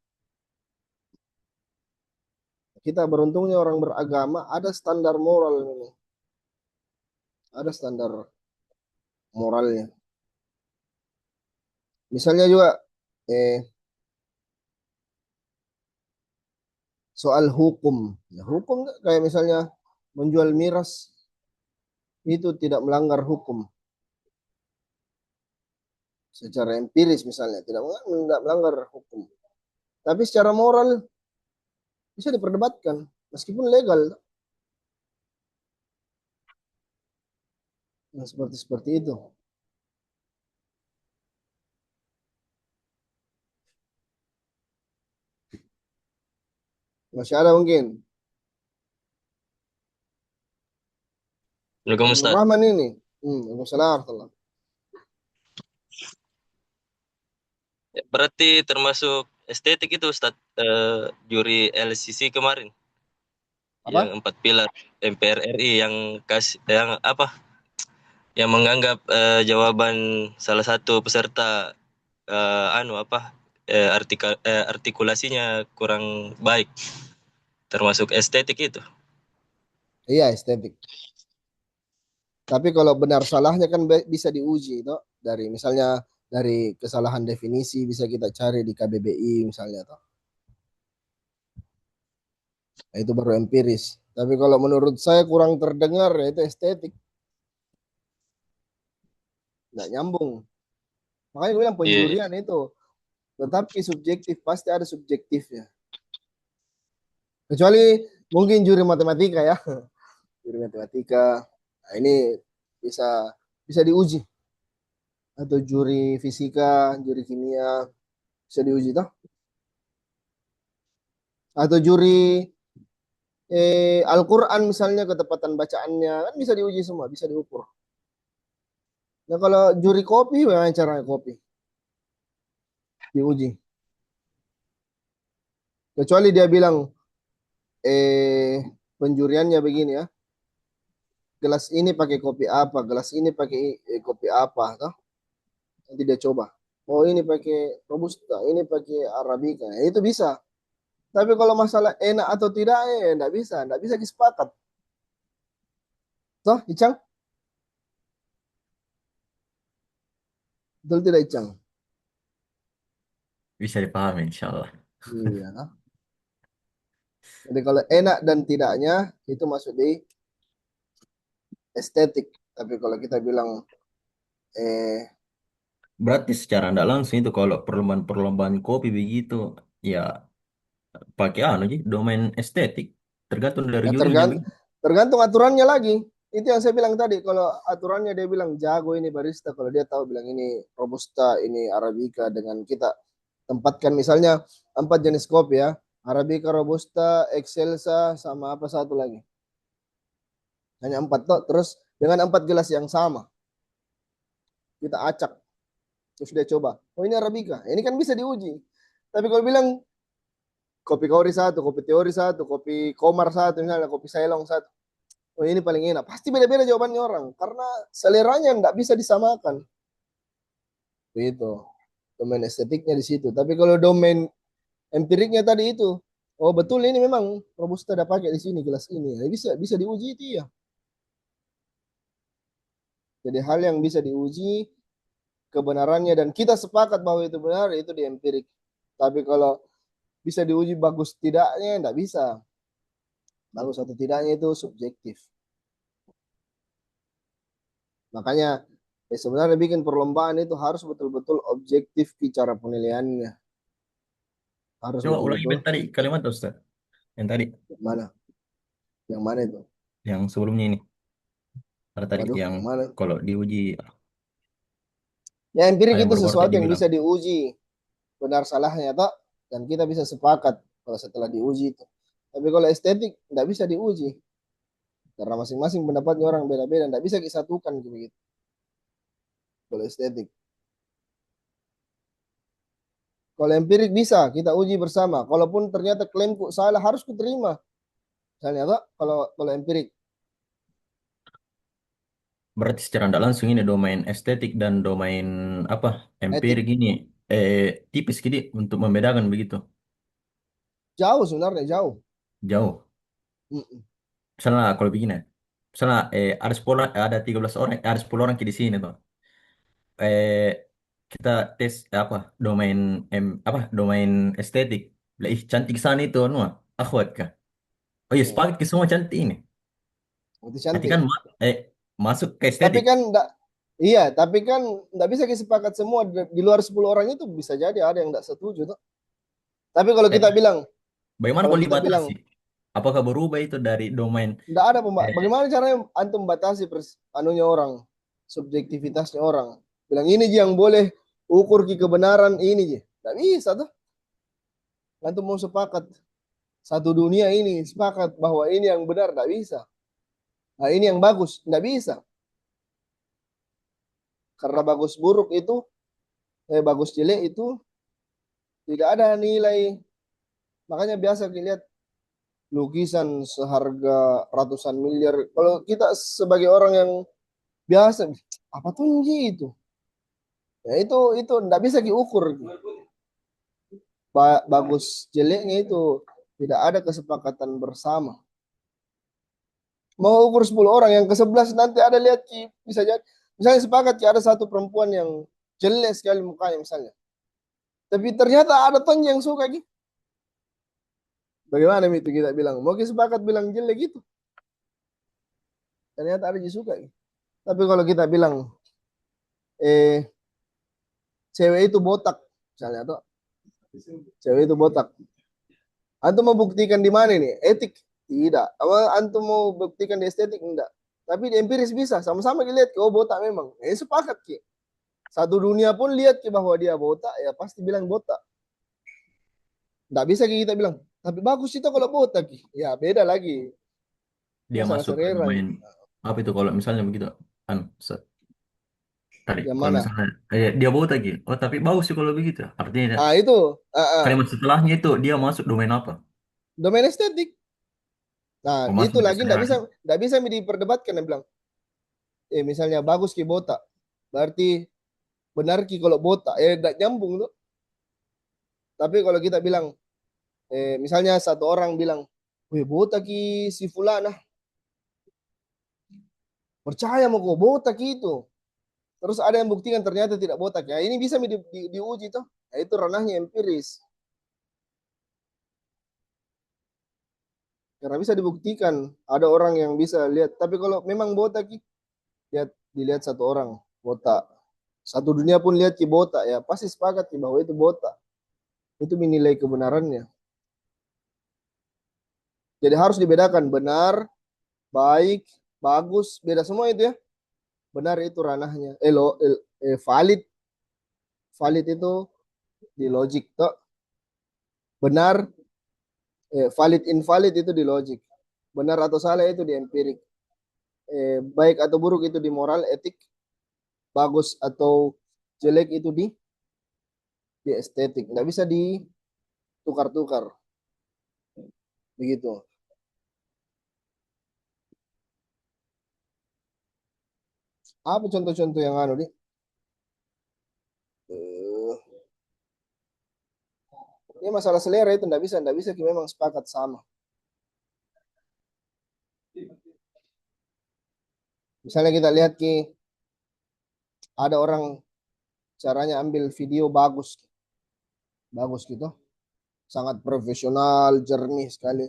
Kita beruntungnya orang beragama ada standar moral ini. Ada standar moralnya. Misalnya juga soal hukum. Ya, hukum kayak misalnya menjual miras itu tidak melanggar hukum secara empiris misalnya, tidak melanggar hukum. Tapi secara moral bisa diperdebatkan meskipun legal. Nah, seperti itu. Masih ada mungkin. Assalamualaikum Abdul Ustaz. Rahman ini. Waalaikumsalam warahmatullahi. Berarti termasuk estetik itu Ustaz, juri LCC kemarin yang Apa? 4 pilar MPR RI yang yang apa? Yang menganggap jawaban salah satu peserta anu apa? Artikulasinya kurang baik, termasuk estetik itu. Iya, estetik. Tapi kalau benar salahnya kan bisa diuji itu dari misalnya dari kesalahan definisi bisa kita cari di KBBI misalnya toh. Nah, itu baru empiris. Tapi kalau menurut saya kurang terdengar ya itu estetik. Nggak nyambung. Makanya gue bilang Iya. penjurian itu. Tetapi subjektif pasti ada subjektifnya. Kecuali mungkin juri matematika ya. Juri matematika. Nah, ini bisa bisa diuji. Atau juri fisika, juri kimia bisa diuji toh. Atau juri Al-Quran misalnya ketepatan bacaannya kan bisa diuji semua, bisa diukur. Nah kalau juri kopi, bagaimana cara kopi? Diuji. Kecuali dia bilang, penjuriannya begini ya, gelas ini pakai kopi apa, gelas ini pakai kopi apa, toh? Nanti dia coba. Oh ini pakai robusta, ini pakai arabica, ya, itu bisa. Tapi kalau masalah enak atau tidak, enggak bisa disepakat. Toh, Icang? Betul tidak, Icang? Bisa dipahami insya Allah. Iya. Toh. Jadi kalau enak dan tidaknya itu masuk di estetik. Tapi kalau kita bilang Berarti secara tidak langsung itu kalau perlombaan-perlombaan kopi begitu, ya pakai anu sih, domain estetik. Tergantung dari ya jurinya begitu. tergantung aturannya lagi. Itu yang saya bilang tadi. Kalau aturannya dia bilang jago ini barista, kalau dia tahu bilang ini robusta, ini arabica dengan kita tempatkan misalnya 4 jenis kopi ya, arabica, robusta, excelsa, sama apa satu lagi. Hanya 4 toh. Terus dengan 4 gelas yang sama kita acak. Terus dia coba. Oh ini arabica. Ini kan bisa diuji. Tapi kalau bilang kopi kaori satu, kopi teori satu, kopi komar satu, misalnya kopi Ceylon satu. Oh ini paling enak. Pasti beda-beda jawabannya orang. Karena seleranya nggak bisa disamakan. Begitu. Domain estetiknya di situ. Tapi kalau domain empiriknya tadi itu, oh betul ini memang robusta ada pakai di sini gelas ini. Ya, bisa diuji itu ya. Jadi hal yang bisa diuji kebenarannya dan kita sepakat bahwa itu benar itu di empirik. Tapi kalau bisa diuji bagus tidaknya enggak bisa. Bagus atau tidaknya itu subjektif. Makanya sebenarnya bikin perlombaan itu harus betul-betul objektif di cara penilaiannya. Harus Coba ulangi betul-betul tadi kalimat Ustaz. Yang tadi, mana? Yang mana itu? yang sebelumnya ini. Ada tadi Waduh, yang yang mana? kalau diuji, Ya empirik yang itu baru-baru sesuatu tadi yang bilang. bisa diuji benar salahnya toh dan kita bisa sepakat kalau setelah diuji itu. Tapi kalau estetik nggak bisa diuji karena masing-masing pendapatnya orang beda-beda, nggak bisa disatukan gitu. Kalau estetik. Kalau empirik bisa kita uji bersama. Kalaupun ternyata klaimku salah harus kuterima. Misalnya toh, kalau empirik. Berarti secara tidak langsung ini domain estetik dan domain apa empirik Etik. ini tipis gitu untuk membedakan begitu. Jauh sebenarnya jauh. jauh. Mm-mm. Misalnya kalau begini, misalnya ada 10, ada 13 orang, ada 10 orang di sini tuh. Eh, kita tes apa domain domain estetik. Lah, ih cantik sana itu anu, akhwat kah? Oh iya, Mm. sepakat ke semua cantik ini. Itu Nanti cantik. kan masuk ke Tapi estetik. kan enggak, iya, tapi kan enggak bisa sepakat semua di luar 10 orang itu bisa jadi ada yang enggak setuju tuh. Tapi Eh, bagaimana kalau kalau kita bilang dibatasi? Apakah berubah itu dari domain enggak ada eh, bagaimana caranya antum batasi anunya orang, subjektivitasnya orang. Bilang ini Ji yang boleh ukur ki kebenaran ini Ji. Enggak bisa tuh. Antum mau sepakat satu dunia ini sepakat bahwa ini yang benar enggak bisa. Nah, ini yang bagus enggak bisa. Karena bagus buruk itu bagus jelek itu tidak ada nilai. Makanya biasa dilihat lukisan seharga ratusan miliar. Kalau kita sebagai orang yang biasa, apa tuh itu? Ya itu enggak bisa diukur. Bagus jeleknya itu tidak ada kesepakatan bersama. Mau ukur 10 orang, yang ke-11 nanti ada lihat bisa jadi. Misalnya sepakat ada satu perempuan yang jelek sekali mukanya misalnya. Tapi ternyata ada ton yang suka gitu. Bagaimana itu kita bilang? Mau sepakat bilang jelek gitu. Ternyata ada yang suka gitu. Tapi kalau kita bilang cewek itu botak misalnya tuh, cewek itu botak. Antum mau buktikan di mana nih? Etik? Tidak. Apa antum mau buktikan di estetik? Enggak. Tapi di empiris bisa. Sama-sama dilihat, oh botak memang. Sepakat ki. Satu dunia pun lihat ki bahwa dia botak, ya pasti bilang botak. Enggak bisa ki kita bilang, tapi bagus itu kalau botak ki. Ya beda lagi. dia Masalah masuk ke selera. domain apa itu kalau misalnya begitu kan tadi Yang kalau mana? misalnya dia bawa lagi, oh tapi bagus sih kalau begitu. Artinya Ah itu. kalimat setelahnya itu dia masuk domain apa? Domain estetik. Nah, Oh, itu masuk lagi selera. enggak bisa diperdebatkan. Dia bilang, misalnya bagus ki botak. Berarti benar ki kalau botak. Enggak nyambung tuh. Tapi kalau kita bilang, misalnya satu orang bilang, wih botak ki si fulana. Percaya mau kok botak itu. Terus ada yang buktikan ternyata tidak botak. Ya ini bisa diuji tuh. Ya, itu ranahnya empiris. Karena bisa dibuktikan. Ada orang yang bisa lihat. Tapi kalau memang botak ki, dilihat satu orang botak. Satu dunia pun lihat ki botak, ya pasti sepakat ki bahwa itu botak. Itu menilai kebenarannya. Jadi harus dibedakan benar, baik, bagus, beda semua itu ya. Benar itu ranahnya. Valid, valid itu di logik toh. Benar, valid invalid itu di logik. Benar atau salah itu di empirik. Baik atau buruk itu di moral, etik. Bagus atau jelek itu di estetik. Nggak bisa ditukar-tukar. Begitu. Apa contoh-contoh yang anu nih? Ini masalah selera itu enggak bisa kita memang sepakat sama. Misalnya kita lihat ki ada orang caranya ambil video bagus, bagus gitu, sangat profesional, jernih sekali.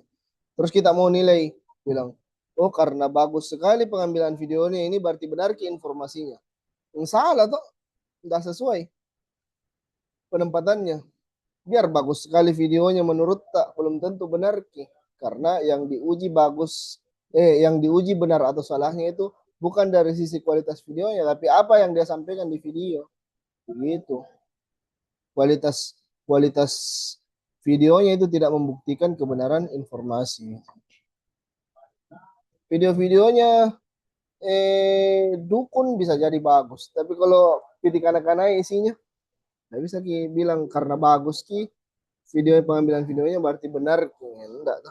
Terus kita mau nilai, bilang, oh karena bagus sekali pengambilan videonya ini berarti benar ki informasinya. Yang salah tuh, enggak sesuai penempatannya. Biar bagus sekali videonya menurut tak belum tentu benar ki. Karena yang diuji bagus, yang diuji benar atau salahnya itu bukan dari sisi kualitas videonya, tapi apa yang dia sampaikan di video. Begitu. Kualitas kualitas videonya itu tidak membuktikan kebenaran informasi. Video-videonya dukun bisa jadi bagus, tapi kalau video kanak-kanak isinya nggak bisa ki bilang karena bagus ki video pengambilan videonya berarti benar ki. Enggak.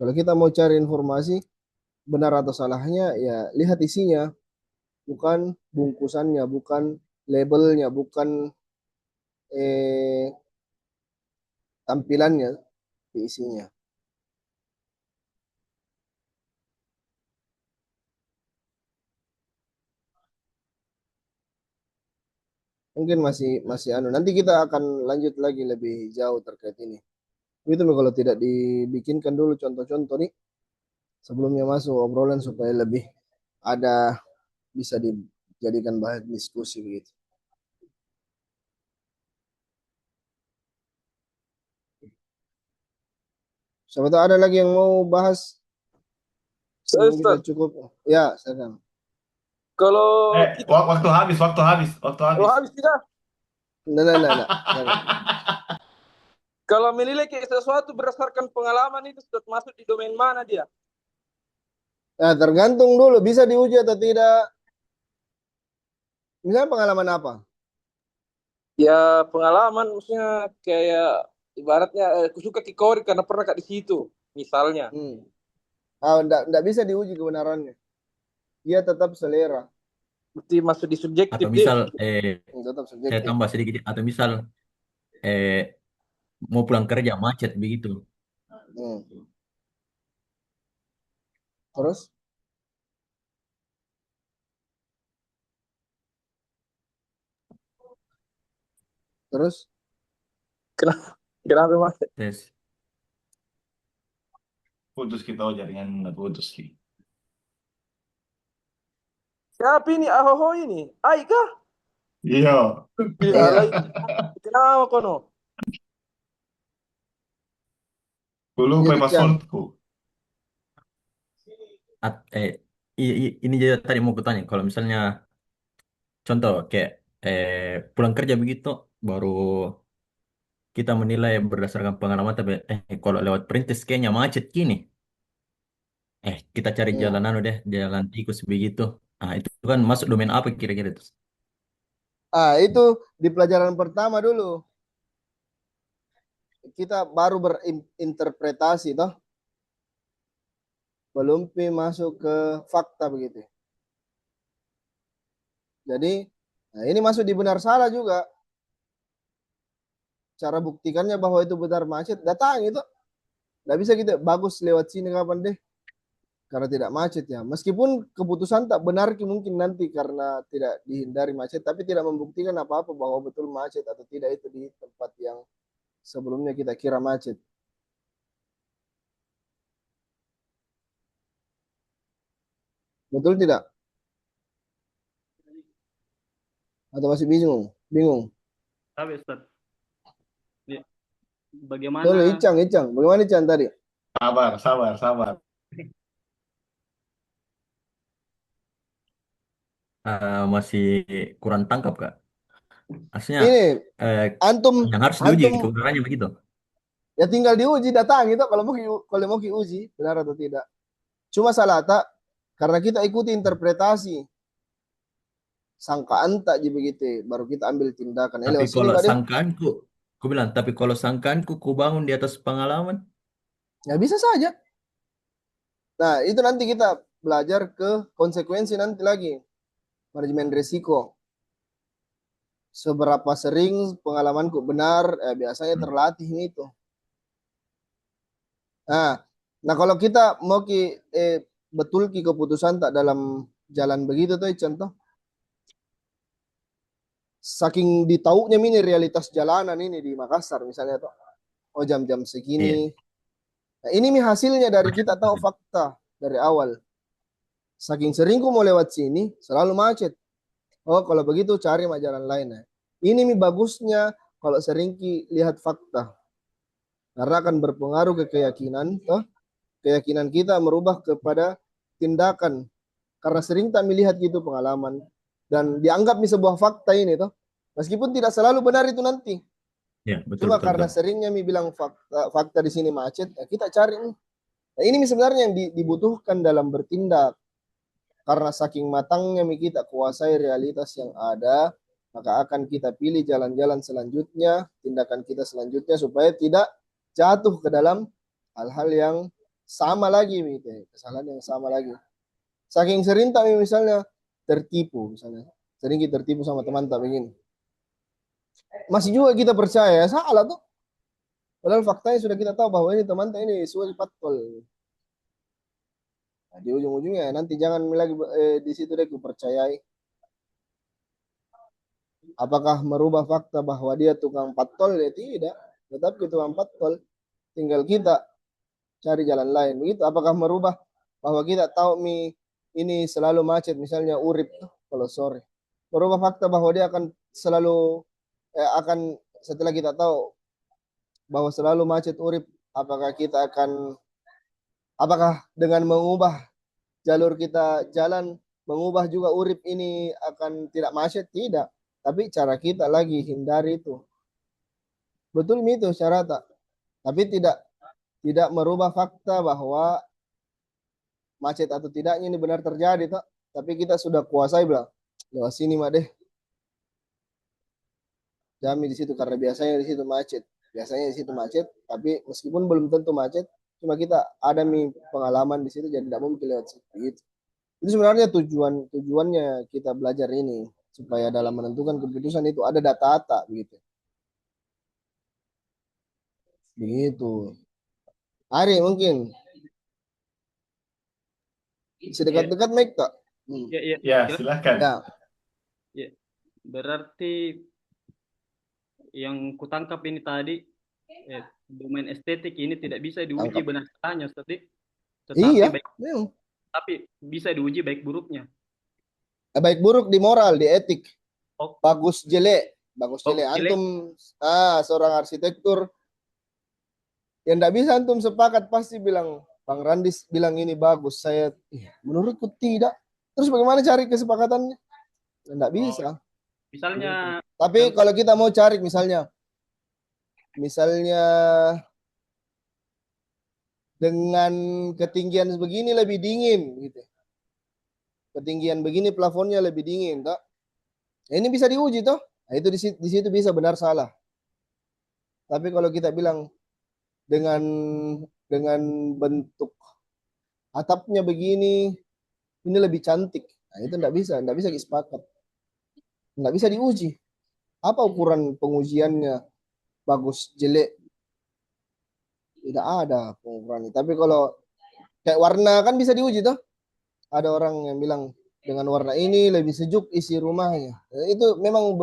Kalau kita mau cari informasi benar atau salahnya, ya lihat isinya, bukan bungkusannya, bukan labelnya, bukan tampilannya. diisinya. Mungkin masih masih anu. Nanti kita akan lanjut lagi lebih jauh terkait ini. Itu kalau tidak dibikinkan dulu contoh-contoh nih sebelumnya masuk obrolan supaya lebih ada bisa dijadikan bahan diskusi begitu. Siapa tahu ada lagi yang mau bahas sebelum kita Ustaz, cukup. Ya, silakan. kalau kita Waktu habis, waktu habis, waktu habis. habis tidak, Nah. kalau menilai kayak sesuatu berdasarkan pengalaman itu sudah masuk di domain mana dia? Nah, tergantung dulu bisa diuji atau tidak. Misalnya pengalaman apa? Ya pengalaman maksudnya kayak ibaratnya aku suka kikori karena pernah kak di situ misalnya. Enggak bisa diuji kebenarannya. Dia tetap selera, Berarti masuk di subjektif Atau deh. misal tetap saya subjektif. tambah sedikit, atau misal eh, mau pulang kerja macet begitu. Hmm. Terus? Terus? Kenapa? Kenapa mas? Tes. Putus kita, oh jaringan nggak putus ki. Siapa ini Ahoho ini? Aika? Iya, Iya, Iya. lain. Kenapa kono? aku lupa Jadi Chan. passwordku. At- eh, ini juga tadi mau kutanya, kalau misalnya contoh kayak pulang kerja begitu, baru kita menilai berdasarkan pengalaman, tapi kalau lewat perintis kayaknya macet gini. Kita cari Hmm. jalan anu deh, jalan tikus begitu. Itu kan masuk domain apa kira-kira itu? Itu di pelajaran pertama dulu. Kita baru berinterpretasi toh. Belum masuk ke fakta begitu. Jadi, nah ini masuk di benar salah juga. Cara buktikannya bahwa itu benar macet, datang itu. Nggak bisa kita bagus lewat sini kapan deh. Karena tidak macet ya. Meskipun keputusan tak benar mungkin nanti karena tidak dihindari macet, tapi tidak membuktikan apa-apa bahwa betul macet atau tidak itu di tempat yang sebelumnya kita kira macet. Betul tidak? Atau masih bingung? Bingung. Tapi Ustaz, bagaimana Tuh, Icang. Bagaimana Icang tadi? Sabar, sabar, sabar. Masih kurang tangkap Kak. Aslinya Ini eh, antum yang harus diuji antum kebenarannya begitu. ya tinggal diuji datang itu kalau mau diuji benar atau tidak. Cuma salah tak karena kita ikuti interpretasi sangkaan tak jadi begitu baru kita ambil tindakan. Tapi Lewat sini kalau nggak deh? sangkaanku, aku bilang, tapi kalau sangkaanku ku bangun di atas pengalaman, Ya bisa saja. Nah, itu nanti kita belajar ke konsekuensi nanti lagi. Manajemen risiko. Seberapa sering pengalamanku benar, biasanya terlatih itu. Nah, kalau kita mau betul keputusan tak dalam jalan begitu tuh contoh. Saking ditaunya ini realitas jalanan ini di Makassar misalnya tuh. Oh jam-jam segini. iya. Nah, ini hasilnya dari kita tahu fakta dari awal. Saking sering ku mau lewat sini, selalu macet. Oh, kalau begitu cari jalan lain. Ya. Ini bagusnya kalau sering lihat fakta. Karena akan berpengaruh ke keyakinan. Toh? Keyakinan kita merubah kepada tindakan. Karena sering tak melihat gitu pengalaman. Dan dianggap sebuah fakta ini. Toh? Meskipun tidak selalu benar itu nanti. Ya, betul, Cuma betul, karena betul. seringnya bilang fakta di sini macet, ya kita cari nih. Nah, ini sebenarnya yang dibutuhkan dalam bertindak. Karena saking matangnya kita kuasai realitas yang ada, maka akan kita pilih jalan-jalan selanjutnya, tindakan kita selanjutnya supaya tidak jatuh ke dalam hal-hal yang sama lagi gitu, kesalahan yang sama lagi. Saking sering tak misalnya tertipu misalnya. Sering kita tertipu sama teman tak begini. Masih juga kita percaya, salah tuh. Padahal faktanya sudah kita tahu bahwa ini teman ini sudah patol. Nah, di ujung-ujungnya nanti jangan lagi di situ deh percayai. Apakah merubah fakta bahwa dia tukang patol? Ya tidak. Tetap itu tukang patol. Tinggal kita cari jalan lain. Begitu. Apakah merubah bahwa kita tahu ini selalu macet, misalnya Urip tuh kalau sore. Merubah fakta bahwa dia akan selalu akan setelah kita tahu bahwa selalu macet Urip, apakah dengan mengubah jalur kita jalan, mengubah juga Urip ini akan tidak macet? Tidak. Tapi cara kita lagi hindari itu. Betul itu cara tak. Tapi tidak merubah fakta bahwa macet atau tidaknya ini benar terjadi tak. Tapi kita sudah kuasai bilang, lewat sini mah deh. Jami di situ karena biasanya di situ macet. Biasanya di situ macet, tapi meskipun belum tentu macet, cuma kita ada pengalaman di situ jadi tidak mungkin lewat situ. Gitu. Itu sebenarnya tujuannya kita belajar ini supaya dalam menentukan keputusan itu ada data-data begitu. Begitu. Ari mungkin sedekat-dekat mic tak? Ya, Ya, jelas. silahkan. Ya. Berarti yang kutangkap ini tadi, domain estetik ini tidak bisa diuji Tangkap. benar salahnya, tetapi Iya. tapi bisa diuji baik buruknya. Baik buruk di moral, di etik. Oh. Bagus jelek. Bagus jelek. Antum seorang arsitektur yang tidak bisa antum sepakat pasti bilang Bang Randis bilang ini bagus, saya menurutku tidak. Terus bagaimana cari kesepakatannya? Tidak bisa. Misalnya Tapi kalau kita mau cari misalnya dengan ketinggian begini lebih dingin gitu. Ketinggian begini plafonnya lebih dingin, toh. Ini bisa diuji toh. Nah, itu di situ bisa benar salah. Tapi kalau kita bilang dengan bentuk atapnya begini, ini lebih cantik. Nah, itu tidak bisa sepakat. Tidak bisa diuji. Apa ukuran pengujiannya? Bagus, jelek? Tidak ada pengukuran. Tapi kalau kayak warna kan bisa diuji toh. Ada orang yang bilang dengan warna ini lebih sejuk isi rumahnya. Nah, itu memang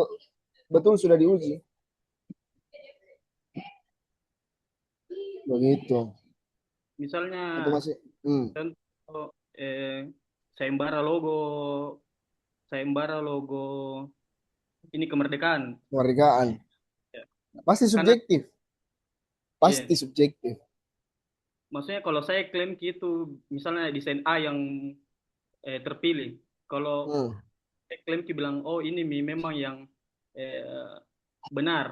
betul sudah diuji. Begitu. Misalnya Itu masih. contoh sayembara logo ini kemerdekaan. Kemerdekaan. Ya. Pasti subjektif. Pasti subjektif. Maksudnya kalau saya klaim gitu, misalnya desain A yang terpilih, kalau saya klaim bilang oh ini memang yang benar.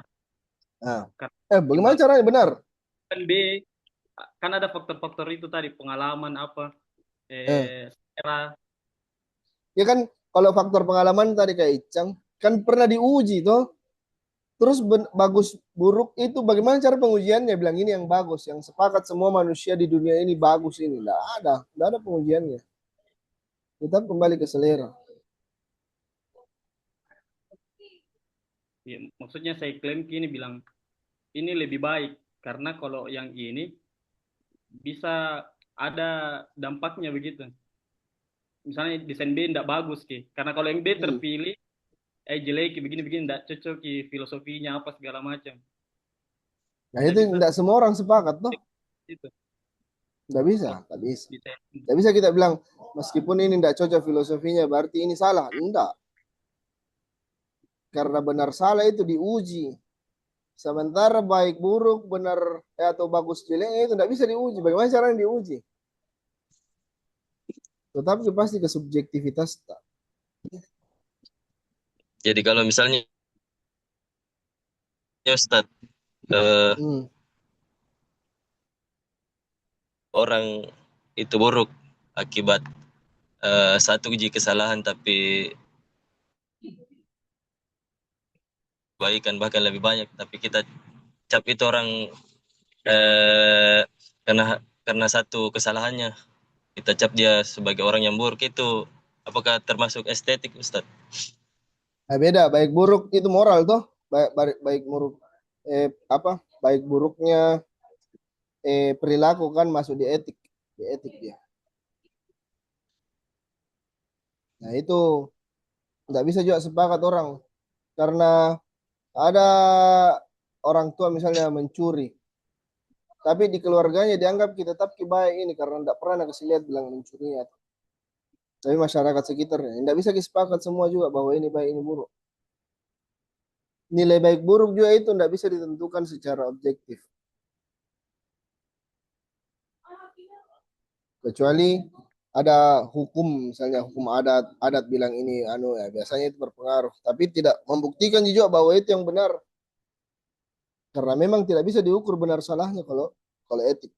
Bagaimana caranya benar? Kan B, kan ada faktor-faktor itu tadi, pengalaman apa, era. Ya kan kalau faktor pengalaman tadi kayak Icang kan pernah diuji toh. Terus bagus buruk itu bagaimana cara pengujiannya? Bilang ini yang bagus, yang sepakat semua manusia di dunia ini bagus ini. Tidak ada pengujiannya. Kita kembali ke selera. Ya, maksudnya saya klaim ini bilang ini lebih baik karena kalau yang ini bisa ada dampaknya begitu. Misalnya desain B tidak bagus karena kalau yang B terpilih jelek begini-begini tidak cocok filosofinya apa segala macam. Nah itu tidak semua orang sepakat toh. Tidak bisa. Tidak bisa kita bilang meskipun ini tidak cocok filosofinya berarti ini salah. Tidak. Karena benar salah itu diuji. Sementara baik buruk benar atau bagus jelek itu tidak bisa diuji. Bagaimana caranya diuji? Tetapi pasti ke subjektivitas. Jadi kalau misalnya Ustadz orang itu buruk akibat satu uji kesalahan tapi kebaikan bahkan lebih banyak, tapi kita cap itu orang karena satu kesalahannya kita cap dia sebagai orang yang buruk, itu apakah termasuk estetik, Ustadz? Beda, baik buruk itu moral toh. Baik buruk baik buruknya perilaku kan masuk di etik dia. Nah itu nggak bisa juga sepakat orang karena ada orang tua misalnya mencuri, tapi di keluarganya dianggap kita tetap baik ini karena tidak pernah kasih lihat bilang mencurinya. Tapi masyarakat sekitarnya tidak bisa sepakat semua juga bahwa ini baik ini buruk. Nilai baik buruk juga itu tidak bisa ditentukan secara objektif. Kecuali ada hukum, misalnya hukum adat bilang ini anu ya, biasanya itu berpengaruh, tapi tidak membuktikan juga bahwa itu yang benar. Karena memang tidak bisa diukur benar salahnya kalau etik.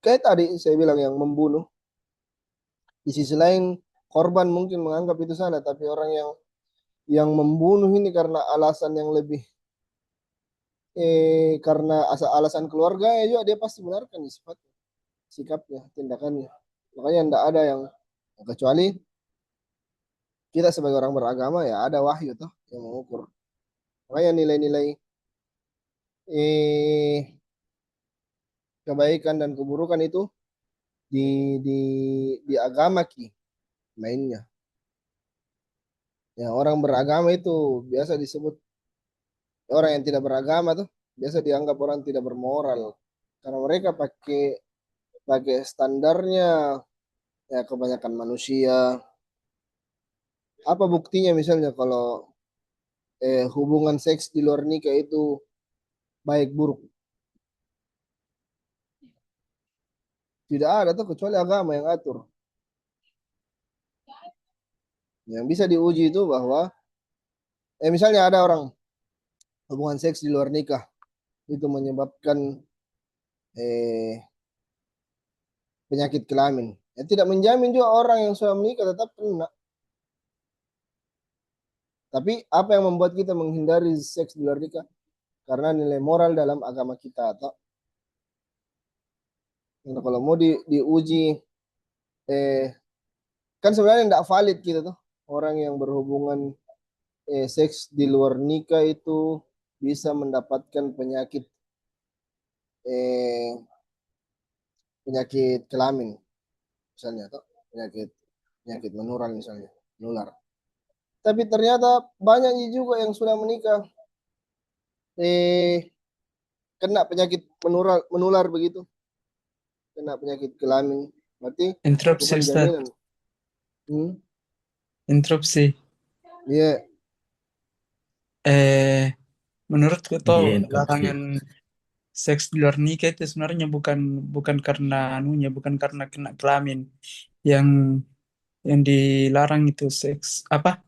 Kayak tadi saya bilang yang membunuh, di sisi lain korban mungkin menganggap itu salah, tapi orang yang membunuh ini karena alasan yang lebih karena alasan keluarga ya juga dia pasti benarkan di sikapnya, tindakannya. Makanya tidak ada yang kecuali kita sebagai orang beragama ya ada wahyu tuh yang mengukur. Makanya nilai-nilai kebaikan dan keburukan itu di di agama mainnya. Ya orang beragama itu biasa disebut orang yang tidak beragama tuh biasa dianggap orang tidak bermoral karena mereka pakai pakai standarnya ya kebanyakan manusia. Apa buktinya misalnya kalau hubungan seks di luar nikah itu baik buruk? Tidak ada tuh kecuali agama yang atur. Yang bisa diuji itu bahwa misalnya ada orang hubungan seks di luar nikah itu menyebabkan penyakit kelamin. Ya, tidak menjamin juga orang yang sudah menikah tetap kena. Tapi apa yang membuat kita menghindari seks di luar nikah? Karena nilai moral dalam agama kita. Nah, kalau mau diuji, kan sebenarnya tidak valid gitu tuh. Orang yang berhubungan seks di luar nikah itu bisa mendapatkan penyakit penyakit kelamin misalnya atau penyakit menular. Tapi ternyata banyak juga yang sudah menikah kena penyakit menular begitu, kena penyakit kelamin, berarti Interupsi bukan Ustaz, jaminan. interupsi. Iya. Menurutku Iya, tuh interupsi. larangan seks di luar nikah itu sebenarnya bukan karena anunya, bukan karena kena kelamin. Yang dilarang itu seks apa?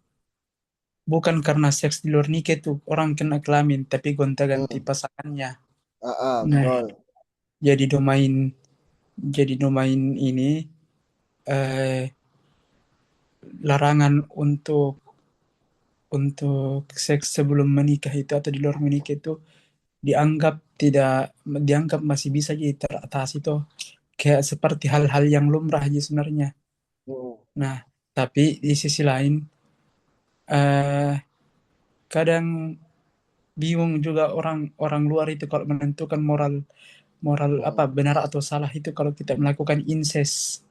Bukan karena seks di luar nikah itu orang kena kelamin, tapi gonta-ganti pasangannya. Nah, Betul. jadi domain ini larangan untuk seks sebelum menikah itu atau di luar menikah itu dianggap masih bisa jadi teratasi itu kayak seperti hal-hal yang lumrah aja sebenarnya. Nah, tapi di sisi lain eh, kadang bingung juga orang luar itu kalau menentukan moral apa benar atau salah itu kalau kita melakukan incest.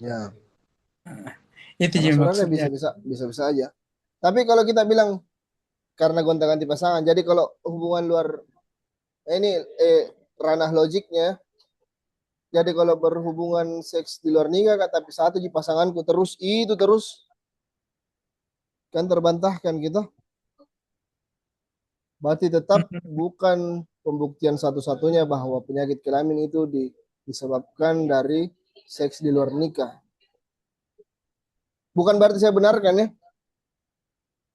Ya, Itu karena juga sebenarnya maksudnya. bisa aja. Tapi kalau kita bilang karena gonta-ganti pasangan, jadi kalau hubungan luar ini ranah logiknya, jadi kalau berhubungan seks di luar nikah tapi satu di pasanganku terus kan terbantahkan gitu. Berarti tetap bukan pembuktian satu-satunya bahwa penyakit kelamin itu disebabkan dari seks di luar nikah. Bukan berarti saya benarkan ya.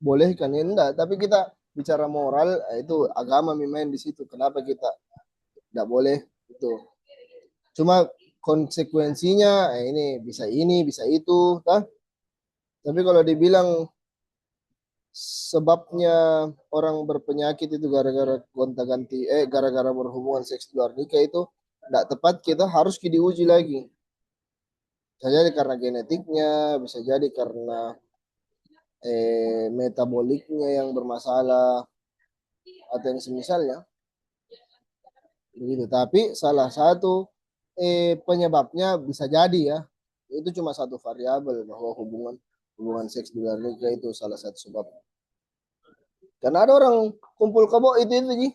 Boleh kan ya enggak, tapi kita bicara moral itu agama main di situ. Kenapa kita tidak boleh itu? Cuma konsekuensinya ini bisa itu, tah? Tapi kalau dibilang sebabnya orang berpenyakit itu gara-gara gonta-ganti gara-gara berhubungan seks di luar nikah itu tidak tepat, kita harus diuji lagi. Bisa jadi karena genetiknya, bisa jadi karena metaboliknya yang bermasalah atau yang semisalnya begitu. Tapi salah satu penyebabnya bisa jadi ya, itu cuma satu variabel bahwa hubungan seks di luar nikah itu salah satu sebab. Karena ada orang kumpul kebo itu Ji,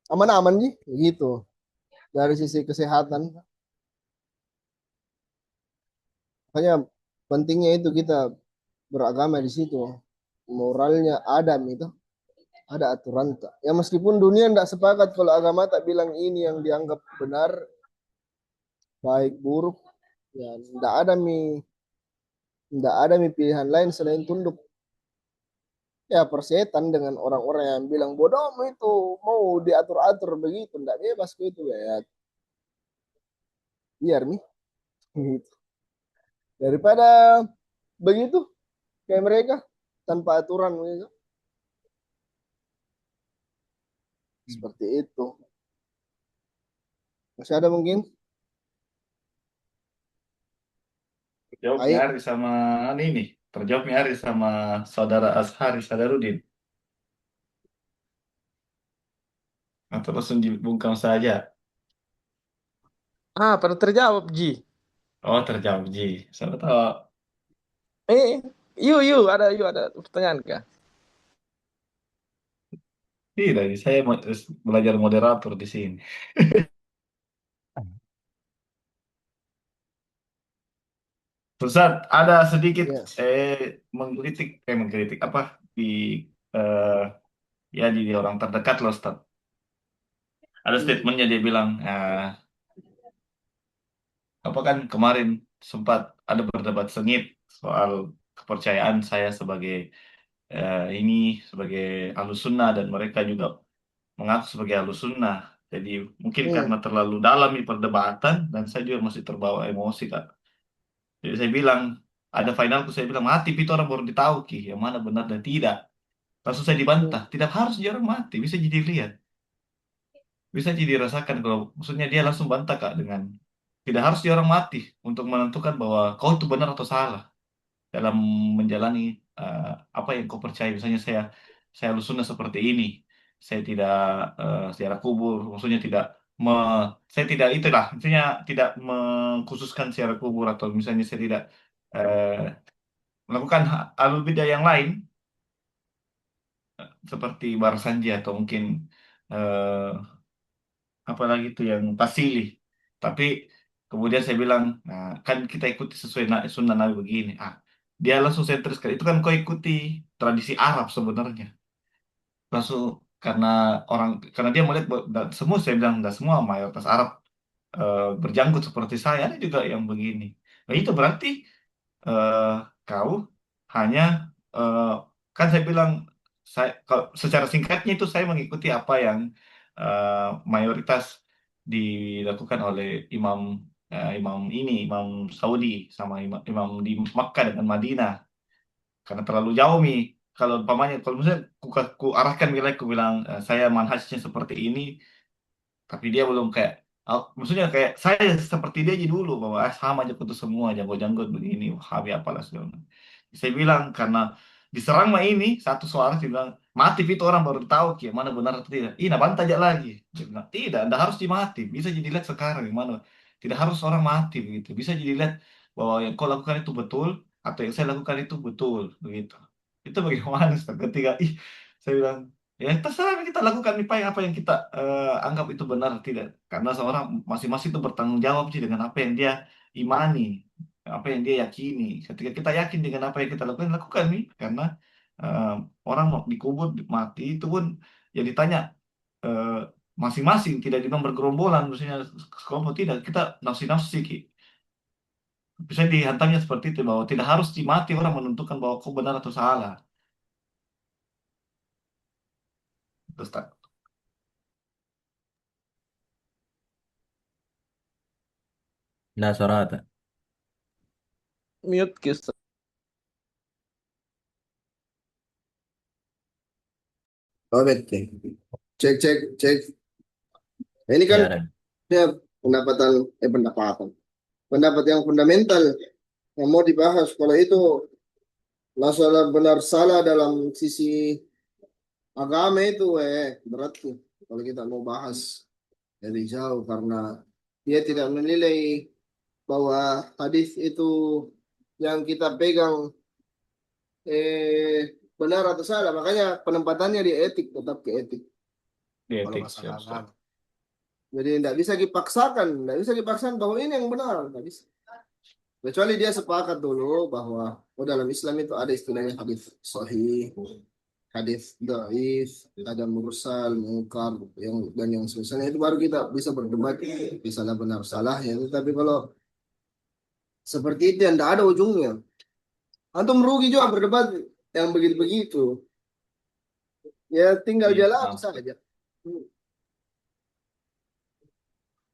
aman-aman Ji, gitu. Dari sisi kesehatan. Makanya pentingnya itu kita beragama di situ. Moralnya Adam itu ada aturan. Ya meskipun dunia tidak sepakat, kalau agama tak bilang ini yang dianggap benar, baik buruk, ya tidak ada pilihan lain selain tunduk. Ya persetan dengan orang-orang yang bilang bodoh itu mau diatur-atur begitu, tidak bebas itu ya. Biar nih gitu. Daripada begitu kayak mereka tanpa aturan gitu. Seperti itu. Masih ada mungkin? Terjawabnya Ari sama ini. Terjawabnya Ari sama saudara Ashari Sadarudin. Atau langsung dibungkam saja. Pada terjawab, Ji. Oh, terjawab Ji. Siapa tahu. Ada pertanyaan kah? Tidak, saya mau belajar moderator di sini. Ustaz, ada sedikit Ya. mengkritik apa di eh, ya di orang terdekat loh, Ustaz. Ada statementnya dia bilang, apa kan kemarin sempat ada berdebat sengit soal kepercayaan saya sebagai ini sebagai ahlus sunnah dan mereka juga mengaku sebagai ahlus sunnah. Jadi mungkin karena terlalu dalam di perdebatan dan saya juga masih terbawa emosi Kak. Jadi saya bilang ada finalku saya bilang mati itu orang baru ditahu ki yang mana benar dan tidak. Langsung saya dibantah, tidak harus dia orang mati, bisa jadi lihat. Bisa jadi rasakan kalau maksudnya dia langsung bantah Kak dengan tidak harus dia orang mati untuk menentukan bahwa kau itu benar atau salah dalam menjalani apa yang kau percaya. Misalnya saya lusunnya seperti ini. Saya tidak sejarah kubur, maksudnya tidak saya tidak itulah, maksudnya tidak mengkhususkan sejarah kubur atau misalnya saya tidak eh, melakukan alul bidah yang lain seperti Barasanji atau mungkin eh, apalagi itu yang Tasili. Tapi kemudian saya bilang, nah kan kita ikuti sesuai sunnah Nabi begini. Dia langsung sentris itu kan kau ikuti tradisi Arab sebenarnya. Langsung karena dia melihat semua saya bilang dan semua mayoritas Arab berjanggut seperti saya ada juga yang begini. Nah itu berarti eh, kau hanya eh, kan saya bilang kalau secara singkatnya itu saya mengikuti apa yang eh, mayoritas dilakukan oleh imam Saudi sama imam di Makkah dengan Madinah karena terlalu jauh nih kalau umpamanya kalau misalnya ku arahkan wilayah ku bilang saya manhajnya seperti ini tapi dia belum kayak maksudnya kayak saya seperti dia aja dulu bahwa sama aja kutu semua janggut-janggut begini Wahabi apalah segala macam. Saya bilang karena diserang mah ini satu suara dia bilang mati itu orang baru tahu mana benar atau tidak. Nah bantah aja lagi. Dia bilang tidak, anda harus dimati. Bisa jadi lihat sekarang gimana. Tidak harus orang mati begitu. Bisa jadi lihat bahwa yang kau lakukan itu betul atau yang saya lakukan itu betul begitu. Itu bagaimana Ustaz? Ketika saya bilang ya terserah kita lakukan apa yang kita anggap itu benar atau tidak. Karena seorang masing-masing itu bertanggung jawab sih dengan apa yang dia imani, apa yang dia yakini. Ketika kita yakin dengan apa yang kita lakukan, lakukan nih. Karena eh, orang mau dikubur, mati itu pun ya ditanya eh, masing-masing, tidak dimang bergerombolan, maksudnya sekelompok tidak. Kita nafsi-nafsi, Ki. Bisa dihantamnya seperti itu, bahwa tidak harus dimati orang menentukan bahwa kau benar atau salah. Terus tak. لا صراحة. Mute kisah. Oh, betul. Cek, cek, cek. Nah, ini kan Ya, ada. ya, pendapat yang fundamental yang mau dibahas. Kalau itu masalah benar salah dalam sisi agama itu berat tuh kalau kita mau bahas dari jauh karena dia tidak menilai bahwa hadis itu yang kita pegang benar atau salah. Makanya penempatannya di etik, tetap ke etik Di kalau etik, masalah siap, siap. agama. Jadi tidak bisa dipaksakan bahwa ini yang benar, nggak bisa. Kecuali dia sepakat dulu bahwa dalam Islam itu ada istilahnya hadis sahih, hadis dhaif, ada mursal, mungkar, dan yang semisalnya itu baru kita bisa berdebat misalnya benar salah ya. Tapi kalau seperti itu yang tidak ada ujungnya, antum rugi juga berdebat yang begitu-begitu. Ya tinggal Iya, jalan paham. saja.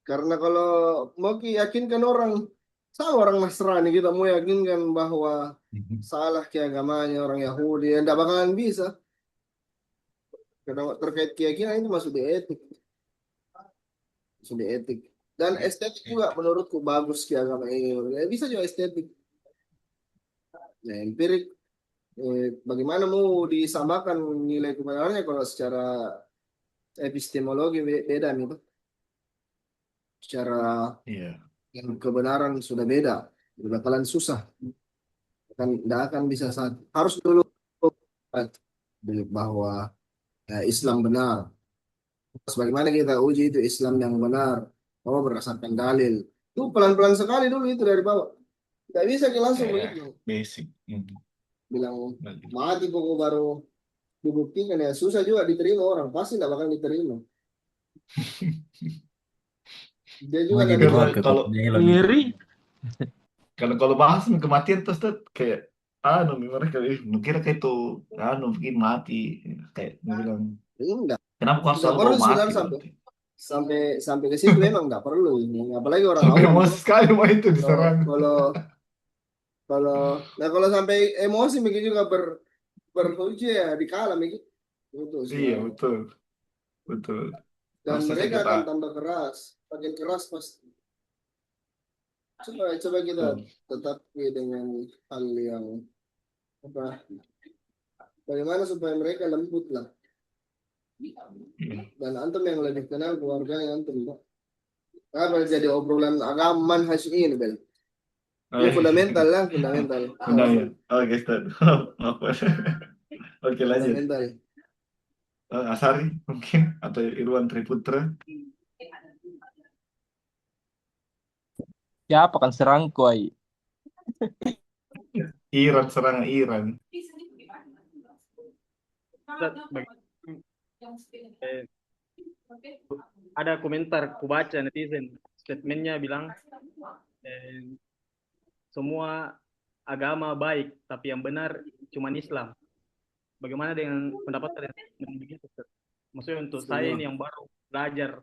Karena kalau mau yakinkan orang, sama orang Nasrani kita mau yakinkan bahwa salah ke agamanya orang Yahudi, ya tidak bakalan bisa. Karena terkait keyakinan itu masuk di etik, masuk di etik. Dan estetik juga menurutku bagus ke agama ini. Ya, bisa juga estetik. Ya, empirik. Bagaimana mau disamakan nilai kebenarannya kalau secara epistemologi beda nih, secara Iya. yang kebenaran sudah beda, bakalan susah, tidak akan bisa harus dulu bahwa Islam benar. Terus bagaimana kita uji itu Islam yang benar? Oh, berdasarkan dalil. Itu pelan-pelan sekali dulu itu dari bawah. Tidak bisa kita langsung begitu. Basic. Bilang mati pokok baru dibuktikan ya susah juga diterima orang. Pasti tidak bakal diterima. Dia Mau juga jadi nanti wakil Kalau Nilon. Ngeri. kalau bahas kematian terus tuh kayak mereka kira kayak itu mungkin mati kayak dia bilang enggak. kenapa kau harus Tidak selalu perlu bawa mati sebenarnya berarti sampai ke situ memang tidak perlu. Apalagi orang sampai awam mau tuh. sekali mau itu diserang. Kalau kalau kalau sampai emosi begitu juga beruji ya dikalah begitu. Betul, Iya betul betul dan harusnya mereka kita akan tambah keras, makin keras pasti. Coba kita tetap dengan hal yang apa? Bagaimana supaya mereka lembut lah. Dan antum yang lebih kenal keluarganya antum, Pak. Apa jadi obrolan agama manhaj ini, Bel? Ini fundamental lah, fundamental. Udah ya oke start oke lanjut Fundamental. Asari mungkin atau Irwan Triputra. Siapa kan serangku ai? Iran serangan Iran. Ada komentar ku baca netizen statementnya bilang semua agama baik tapi yang benar cuma Islam. Bagaimana dengan pendapat kalian begitu? Maksudnya untuk saya ini yang baru belajar,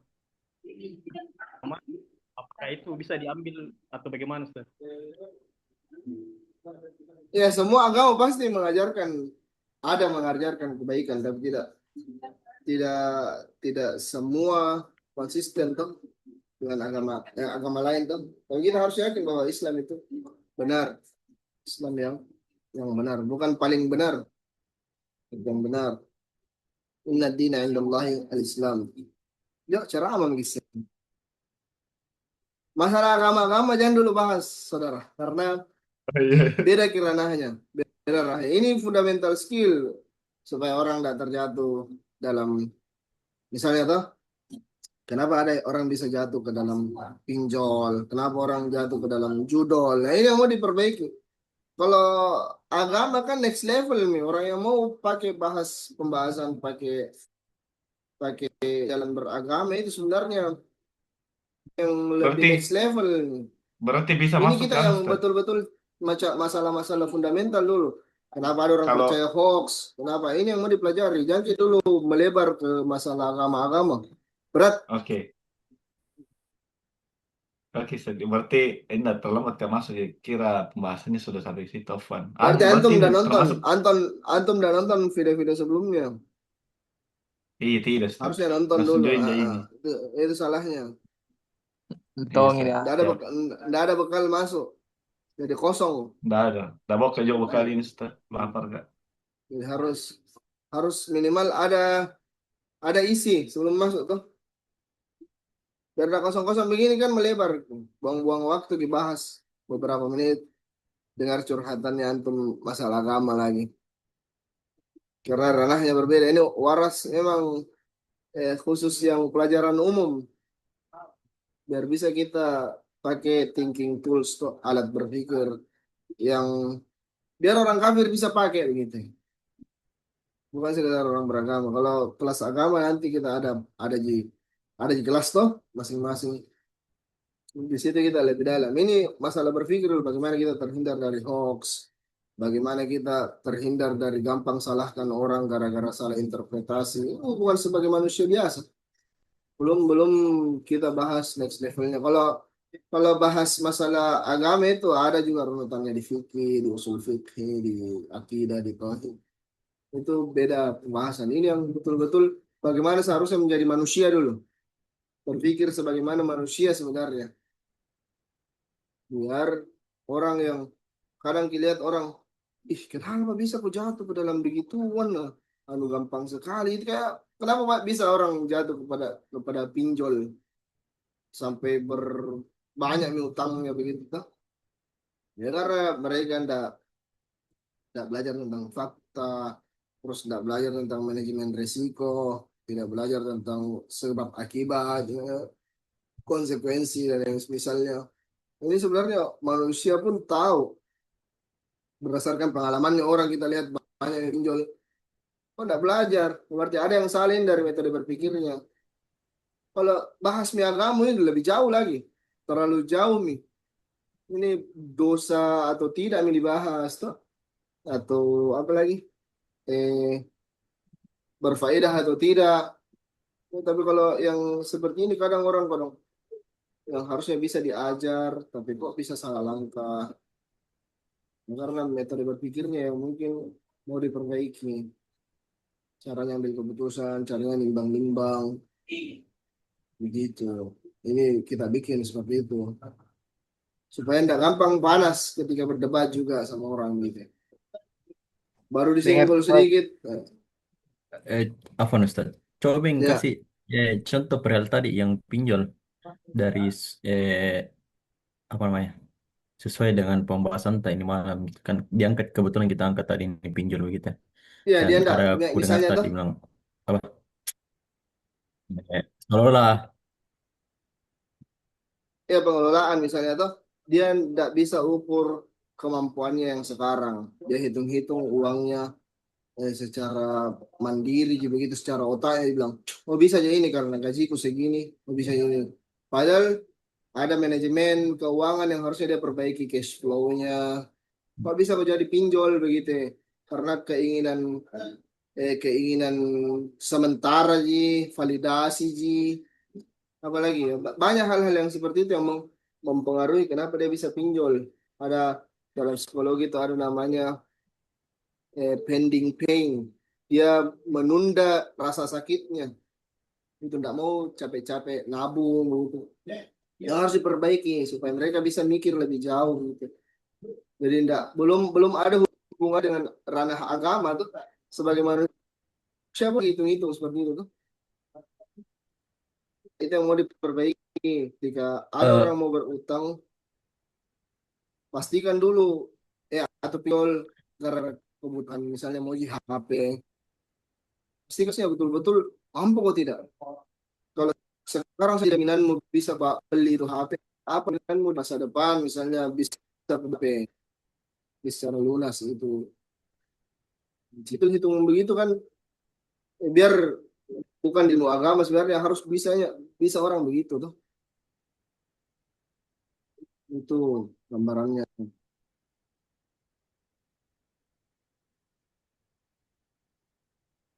apakah itu bisa diambil atau bagaimana, Ustaz? Ya semua agama pasti mengajarkan kebaikan, tapi tidak semua konsisten tuh dengan agama lain tuh. Tapi kita harus yakin bahwa Islam itu benar, Islam yang benar, bukan paling benar, yang benar. Inna dina indallahi al-Islam. Yuk cara apa begitu? Masalah agama-agama jangan dulu bahas, saudara, karena beda kiranahnya, beda rahnya. Ini fundamental skill supaya orang tidak terjatuh dalam, misalnya toh, kenapa ada orang bisa jatuh ke dalam pinjol, kenapa orang jatuh ke dalam judol. Nah, ini yang mau diperbaiki. Kalau agama kan next level nih, orang yang mau pakai pembahasan pakai jalan beragama itu sebenarnya yang lebih next level. Berarti bisa Ini masuk kita kan yang Ustaz? betul-betul masalah-masalah fundamental dulu. Kenapa ada orang percaya hoax? Kenapa? Ini yang mau dipelajari. Jangan kita dulu melebar ke masalah agama-agama. Berat. Oke, berarti ini terlambat kan masuk ya. Kira pembahasannya sudah sampai situ, Tovan. Berarti antum ini udah nonton, termasuk antum udah nonton video-video sebelumnya. iya tidak Ustaz. Harusnya nonton Langsung dulu. join aja ini. Itu salahnya. Tolong ini ya. Nggak ada bekal masuk. Jadi kosong. Nggak ada. Nggak mau kerja kali ini Ustaz. Lapar nggak? Jadi harus harus minimal ada isi sebelum masuk tuh. Biar nggak kosong-kosong begini kan melebar, buang-buang waktu dibahas beberapa menit, dengar curhatannya antum masalah agama lagi. Karena ranahnya berbeda. Ini waras memang khusus yang pelajaran umum. Biar bisa kita pakai thinking tools tuh, alat berpikir yang biar orang kafir bisa pakai begitu. Bukan sekedar orang beragama. Kalau kelas agama nanti kita ada di kelas toh masing-masing. Di situ kita lebih dalam. Ini masalah berpikir dulu, bagaimana kita terhindar dari hoax, bagaimana kita terhindar dari gampang salahkan orang gara-gara salah interpretasi. Itu bukan sebagai manusia biasa. Belum belum kita bahas next levelnya. Kalau kalau bahas masalah agama itu ada juga runutannya di fikih, di usul fikih, di akidah, di tauhid. Itu beda pembahasan. Ini yang betul-betul bagaimana seharusnya menjadi manusia dulu. Berpikir sebagaimana manusia sebenarnya. Biar orang yang kadang dilihat orang, ih kenapa bisa aku jatuh ke dalam begituan? Anu gampang sekali. Itu kayak kenapa Pak, bisa orang jatuh kepada pinjol sampai banyak utangnya begitu? Toh? Ya karena mereka tidak belajar tentang fakta, terus tidak belajar tentang manajemen risiko, tidak belajar tentang sebab akibat, ya, konsekuensi dan yang misalnya. Ini sebenarnya manusia pun tahu berdasarkan pengalamannya orang kita lihat banyak yang pinjol. Kok tidak belajar? Berarti ada yang salin dari metode berpikirnya. Kalau bahas agama ini lebih jauh lagi, terlalu jauh nih. Ini dosa atau tidak nih dibahas toh? Atau apa lagi? Berfaedah atau tidak? Tapi kalau yang seperti ini kadang yang harusnya bisa diajar, tapi kok bisa salah langkah. Karena metode berpikirnya yang mungkin mau diperbaiki. Caranya ambil keputusan, caranya nimbang-nimbang, begitu. Ini kita bikin seperti itu. Supaya tidak gampang panas ketika berdebat juga sama orang gitu. Baru disenggol sedikit. Apa Ustaz? Coba yang Ya, kasih contoh perihal tadi yang pinjol dari apa namanya? Sesuai dengan pembahasan tadi ini malam gitu kan diangkat, kebetulan kita angkat tadi ini pinjol begitu. ya Dan dia enggak. ada aku dengar Misalnya tadi tuh, bilang apa? Seolah-olah ya pengelolaan misalnya tuh, dia enggak bisa ukur kemampuannya yang sekarang. Dia hitung-hitung uangnya secara mandiri juga begitu, secara otaknya dia bilang, oh bisa aja ini karena gajiku segini, oh bisa ini. Padahal ada manajemen keuangan yang harusnya dia perbaiki cash flow-nya. Kok bisa menjadi pinjol begitu? Karena keinginan sementara ji, validasi ji, apalagi ya banyak hal-hal yang seperti itu yang mempengaruhi kenapa dia bisa pinjol. Ada dalam psikologi itu ada namanya pending pain. Dia menunda rasa sakitnya. Itu tidak mau capek-capek nabung gitu. Yang harus diperbaiki supaya mereka bisa mikir lebih jauh gitu. Jadi enggak, belum ada hubungan dengan ranah agama tuh sebagai manusia siapa hitung-hitung seperti itu tuh. Itu yang mau diperbaiki. Jika ada eh, orang mau berutang, pastikan dulu atau pinjol karena kebutuhan misalnya mau di HP. Pastikan betul-betul mampu kok tidak. Kalau sekarang saya jaminanmu bisa Pak beli itu HP, apa jaminanmu masa depan misalnya bisa HP bisa lunas itu. Hitung-hitung begitu kan biar bukan di luar agama sebenarnya harus bisa orang begitu tuh. Itu gambarannya.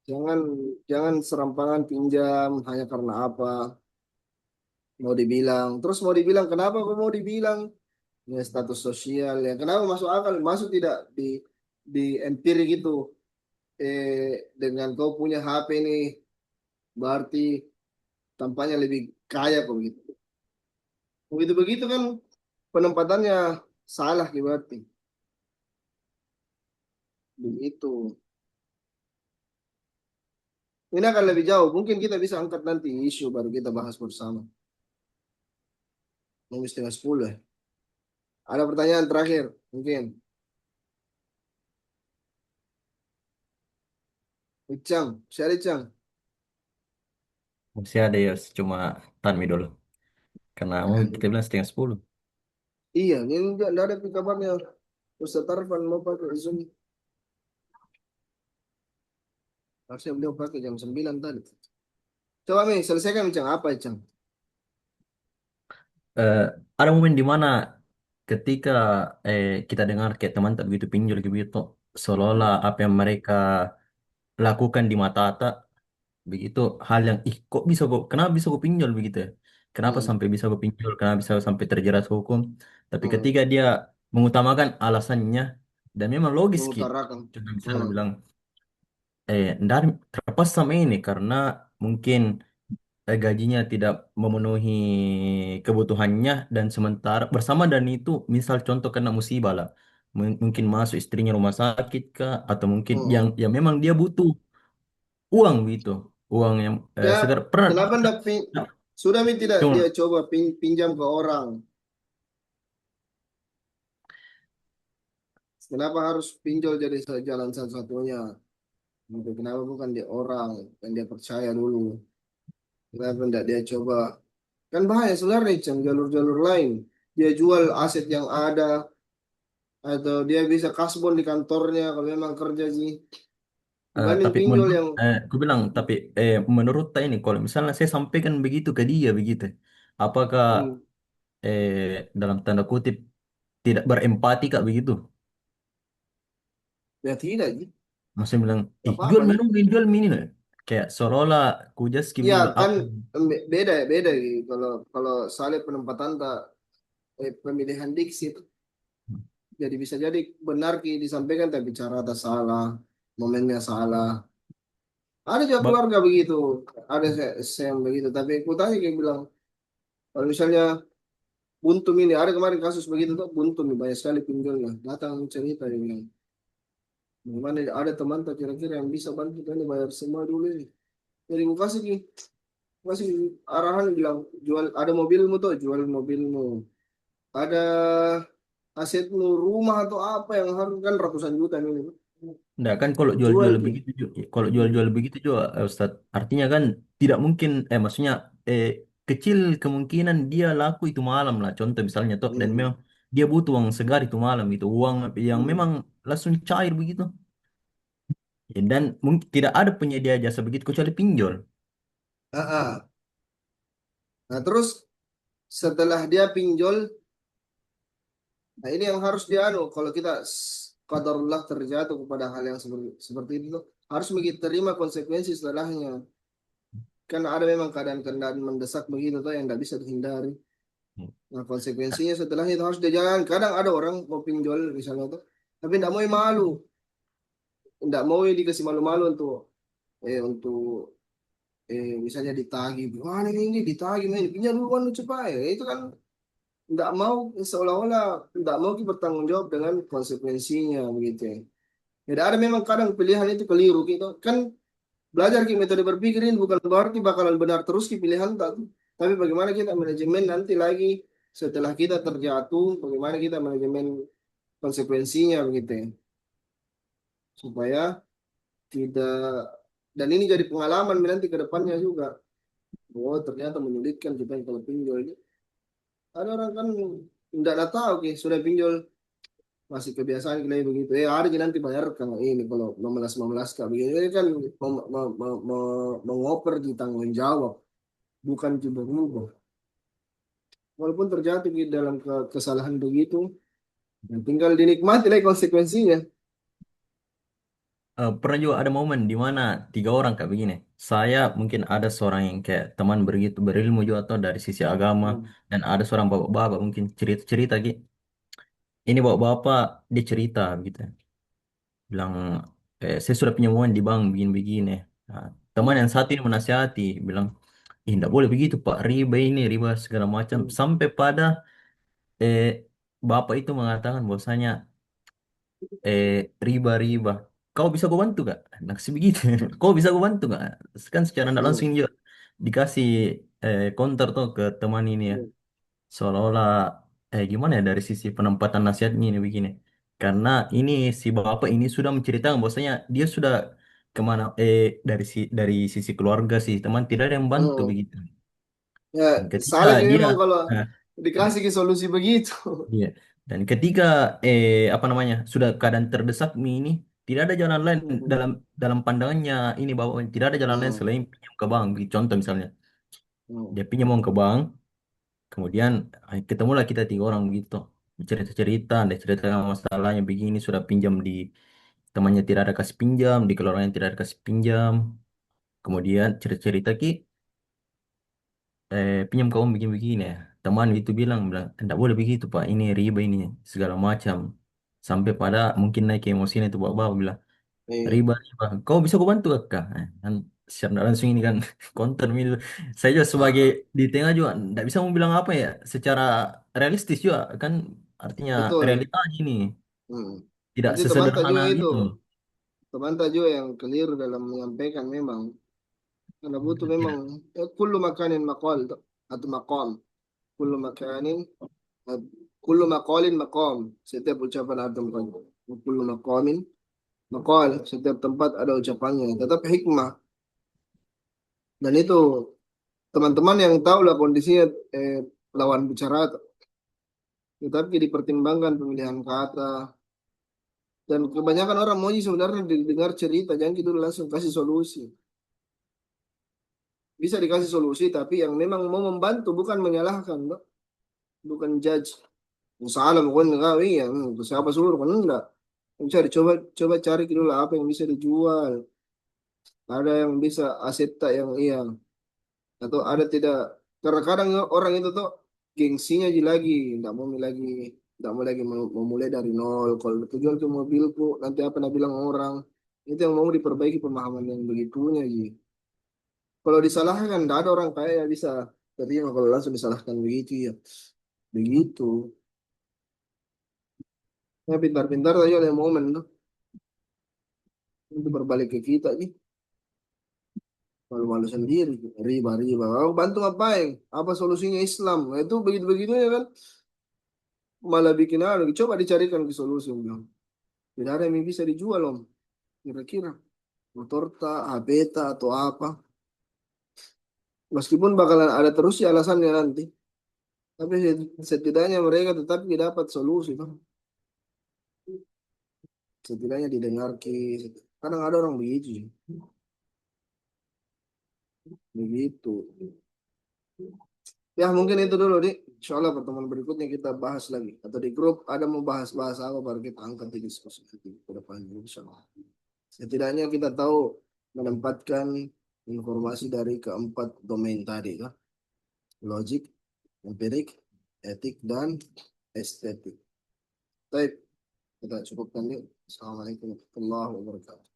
Jangan jangan serampangan pinjam hanya karena apa mau dibilang. Terus mau dibilang kenapa kok mau dibilang ya status sosial ya. Kenapa masuk akal? Masuk tidak di empirik gitu. Dengan kau punya HP nih berarti tampaknya lebih kaya kok begitu. Begitu begitu kan penempatannya salah berarti. Begitu. Ini akan lebih jauh. Mungkin kita bisa angkat nanti isu baru kita bahas bersama. Mau 9:30 ya. Ada pertanyaan terakhir mungkin. Icang, Syari Icang. Masih ada ya, cuma tanmi dulu. Karena mau kita bilang 9:30. Iya, ini enggak ada kabarnya. Ustaz Tarfan mau pakai Zoom. Harusnya beliau pakai jam 9 tadi. Coba Mi, selesaikan Icang. Apa Icang? Eh, ada momen di mana ketika kita dengar kayak teman tak begitu pinjol gitu, seolah-olah Hmm. apa yang mereka lakukan di mata Ata begitu hal yang kok bisa kok kenapa bisa kok pinjol begitu ya, kenapa Hmm. sampai bisa kok pinjol, kenapa bisa sampai terjerat hukum, tapi Hmm. ketika dia mengutamakan alasannya dan memang logis Ki. Mengutarakan. Contoh misalnya Hmm. bilang ntar terlepas sama ini karena mungkin gajinya tidak memenuhi kebutuhannya dan sementara bersama dan itu misal contoh kena musibah lah, mungkin masuk istrinya rumah sakit kah atau mungkin yang Hmm. yang memang dia butuh uang gitu, uang yang Ya, segar pernah kenapa pernah- enggak sudah Mi tidak dia cuma coba pinjam ke orang? Kenapa harus pinjol jadi jalan satu-satunya? Gitu. Kenapa bukan di orang yang dia percaya dulu? Kenapa enggak dia coba? Kan bahaya sebenarnya Cang, jalur-jalur lain. Dia jual aset yang ada atau dia bisa kasbon di kantornya kalau memang kerja sih. Dibanding tapi pinjol menurut yang aku bilang tapi menurut saya ini kalau misalnya saya sampaikan begitu ke dia begitu, apakah hmm, dalam tanda kutip tidak berempati kak begitu. ya tidak sih. Maksudnya bilang, Gak jual apa-apa sih. menu, jual mini loh. Kayak seolah-olah ku just Ya minjol kan apa. beda beda gitu. Kalau kalau salib penempatan tak pemilihan diksi itu jadi bisa jadi benar ki disampaikan tapi cara tak salah, momennya salah. Ada juga Bab, keluarga begitu, ada saya yang begitu. Tapi aku tanya kayak bilang, kalau misalnya Buntum ini ada kemarin kasus begitu tuh Buntum nih, banyak sekali pinjolnya. Datang cerita dia bilang, gimana ada teman tak kira-kira yang bisa bantu kita ini bayar semua dulu ini. Jadi gue kasih ki, kasih arahan bilang jual ada mobilmu tuh jual mobilmu, ada asetmu rumah atau apa yang harus kan ratusan juta ini. enggak kan kalau jual-jual Jual ki. begitu juga, kalau Hmm. jual-jual begitu juga, Ustaz, artinya kan tidak mungkin, maksudnya kecil kemungkinan dia laku itu malam lah. Contoh misalnya toh, dan Hmm. memang dia butuh uang segar itu malam itu uang yang Hmm. memang langsung cair begitu. Ya, dan mungkin tidak ada penyedia jasa begitu kecuali pinjol. Ah, ah. Nah terus setelah dia pinjol, nah ini yang harus dianu kalau kita qadarullah terjatuh kepada hal yang seperti itu tuh, harus begitu terima konsekuensi setelahnya. Kan ada memang keadaan-keadaan mendesak begitu tuh yang tidak bisa dihindari. Nah konsekuensinya setelahnya itu harus dijalan. Kadang ada orang mau pinjol misalnya tuh, tapi tidak mau malu, tidak mau dikasih malu-malu untuk misalnya ditagih, wah ini ditagih, ini pinjam dulu kan lucu pak, ya itu kan nggak mau seolah-olah nggak mau kita bertanggung jawab dengan konsekuensinya begitu ya. Jadi ada memang kadang pilihan itu keliru gitu kan, belajar ki metode berpikir ini bukan berarti bakalan benar terus ki pilihan tak, tapi bagaimana kita manajemen nanti lagi setelah kita terjatuh, bagaimana kita manajemen konsekuensinya begitu ya, supaya tidak, dan ini jadi pengalaman nanti ke depannya juga. Oh ternyata menyulitkan kita kalau pinjol ini. Ada orang kan tidak tahu ki sudah pinjol masih kebiasaan kayak begitu. Ada yang nanti bayar kalau ini kalau 15 kak begitu ini kan mengoper di tanggung jawab bukan coba-coba. Walaupun terjatuh di dalam kesalahan begitu, ya tinggal dinikmati lah konsekuensinya. Pernah juga ada momen di mana tiga orang kayak begini. Saya mungkin ada seorang yang kayak teman begitu berilmu juga atau dari sisi agama, Hmm. dan ada seorang bapak-bapak mungkin cerita-cerita gitu. Ini bapak-bapak dia cerita gitu, bilang saya sudah punya momen di bank begini-begini. Nah, teman Hmm. yang satu ini menasihati, bilang, tidak boleh begitu Pak, riba ini riba segala macam, Hmm. sampai pada eh, bapak itu mengatakan bahwasanya riba riba. kau bisa gue bantu gak? Nah, kasih begitu. Kau bisa gue bantu gak? Kan secara tidak langsung Hmm. juga dikasih counter tuh ke teman ini ya. Hmm. Seolah-olah gimana ya dari sisi penempatan nasihatnya ini begini. Karena ini si bapak ini sudah menceritakan bahwasanya dia sudah kemana dari sisi keluarga sih teman tidak ada yang bantu Hmm. begitu. Ya, Dan ketika saling dia memang kalau nah, dikasih ke solusi begitu. iya. Dan ketika apa namanya sudah keadaan terdesak mie ini tidak ada jalan lain Hmm. dalam dalam pandangannya ini bahwa tidak ada jalan lain Hmm. selain pinjam ke bank. Contoh misalnya Hmm. dia pinjam uang ke bank, kemudian ketemulah kita tiga orang gitu cerita-cerita, dia ceritakan masalahnya begini sudah pinjam di temannya tidak ada kasih pinjam, di keluarganya tidak ada kasih pinjam, kemudian cerita-cerita ki pinjam kamu begini-begini ya. Teman itu bilang, tidak boleh begitu Pak, ini riba ini segala macam. Sampai pada mungkin naik emosinya itu bawa-bawa bilang, Iya, riba. Kau bisa kau bantu kak? Kan secara langsung ini kan konten itu. Saya juga sebagai ah, di tengah juga tidak bisa mau bilang apa ya, secara realistis juga kan artinya betul. realita ini Hmm. tidak Nanti teman tak juga sesederhana itu, itu. teman tak juga yang keliru dalam menyampaikan memang. Karena butuh memang Tidak. kullu makanin maqal atau maqam. Kullu makanin at- kullu maqalin maqam. Setiap ucapan ada tempatnya. Kullu maqamin maqal. Setiap tempat ada ucapannya. Tetap hikmah. Dan itu teman-teman yang tahu lah kondisinya lawan bicara. Tetapi dipertimbangkan pemilihan kata. Dan kebanyakan orang mau sebenarnya didengar cerita. Jangan gitu langsung kasih solusi. Bisa dikasih solusi, tapi yang memang mau membantu, bukan menyalahkan, Bro. Bukan judge. Salah pokoknya kau iya, siapa suruh kan enggak. Bisa dicoba coba cari dulu apa yang bisa dijual. Ada yang bisa aset tak yang iya atau ada tidak. Karena kadang orang itu tuh gengsinya aja lagi, enggak mau mulai dari nol. Kalau tujuan ke mobilku, nanti apa nak bilang orang. Itu yang mau diperbaiki pemahaman yang begitunya gitu. Kalau disalahkan, enggak ada orang kaya yang bisa terima kalau langsung disalahkan begitu ya. Begitu. Ya pintar-pintar aja ada momen tuh. Itu berbalik ke kita nih. Malu-malu sendiri. Riba-riba. Oh, bantu ngapain? Apa solusinya Islam? Nah, itu begitu-begitu ya kan. Malah bikin ada. Coba dicarikan ke solusi. Om bilang. Tidak ada yang bisa dijual om. Kira-kira. Motor tak, HP tak, atau apa. Meskipun bakalan ada terus ya alasannya nanti. Tapi setidaknya mereka tetap dapat solusi. Tuh. Setidaknya didengar kadang ada orang begitu sih. Begitu. Ya mungkin itu dulu Dik. Insya Allah pertemuan berikutnya kita bahas lagi. Atau di grup ada mau bahas-bahas apa baru kita angkat di diskusi nanti ke depan. Insya Allah. Setidaknya kita tahu menempatkan informasi dari keempat domain tadi. Kan? Logik, empirik, etik, dan estetik. Baik, kita cukupkan yuk. Assalamualaikum warahmatullahi wabarakatuh.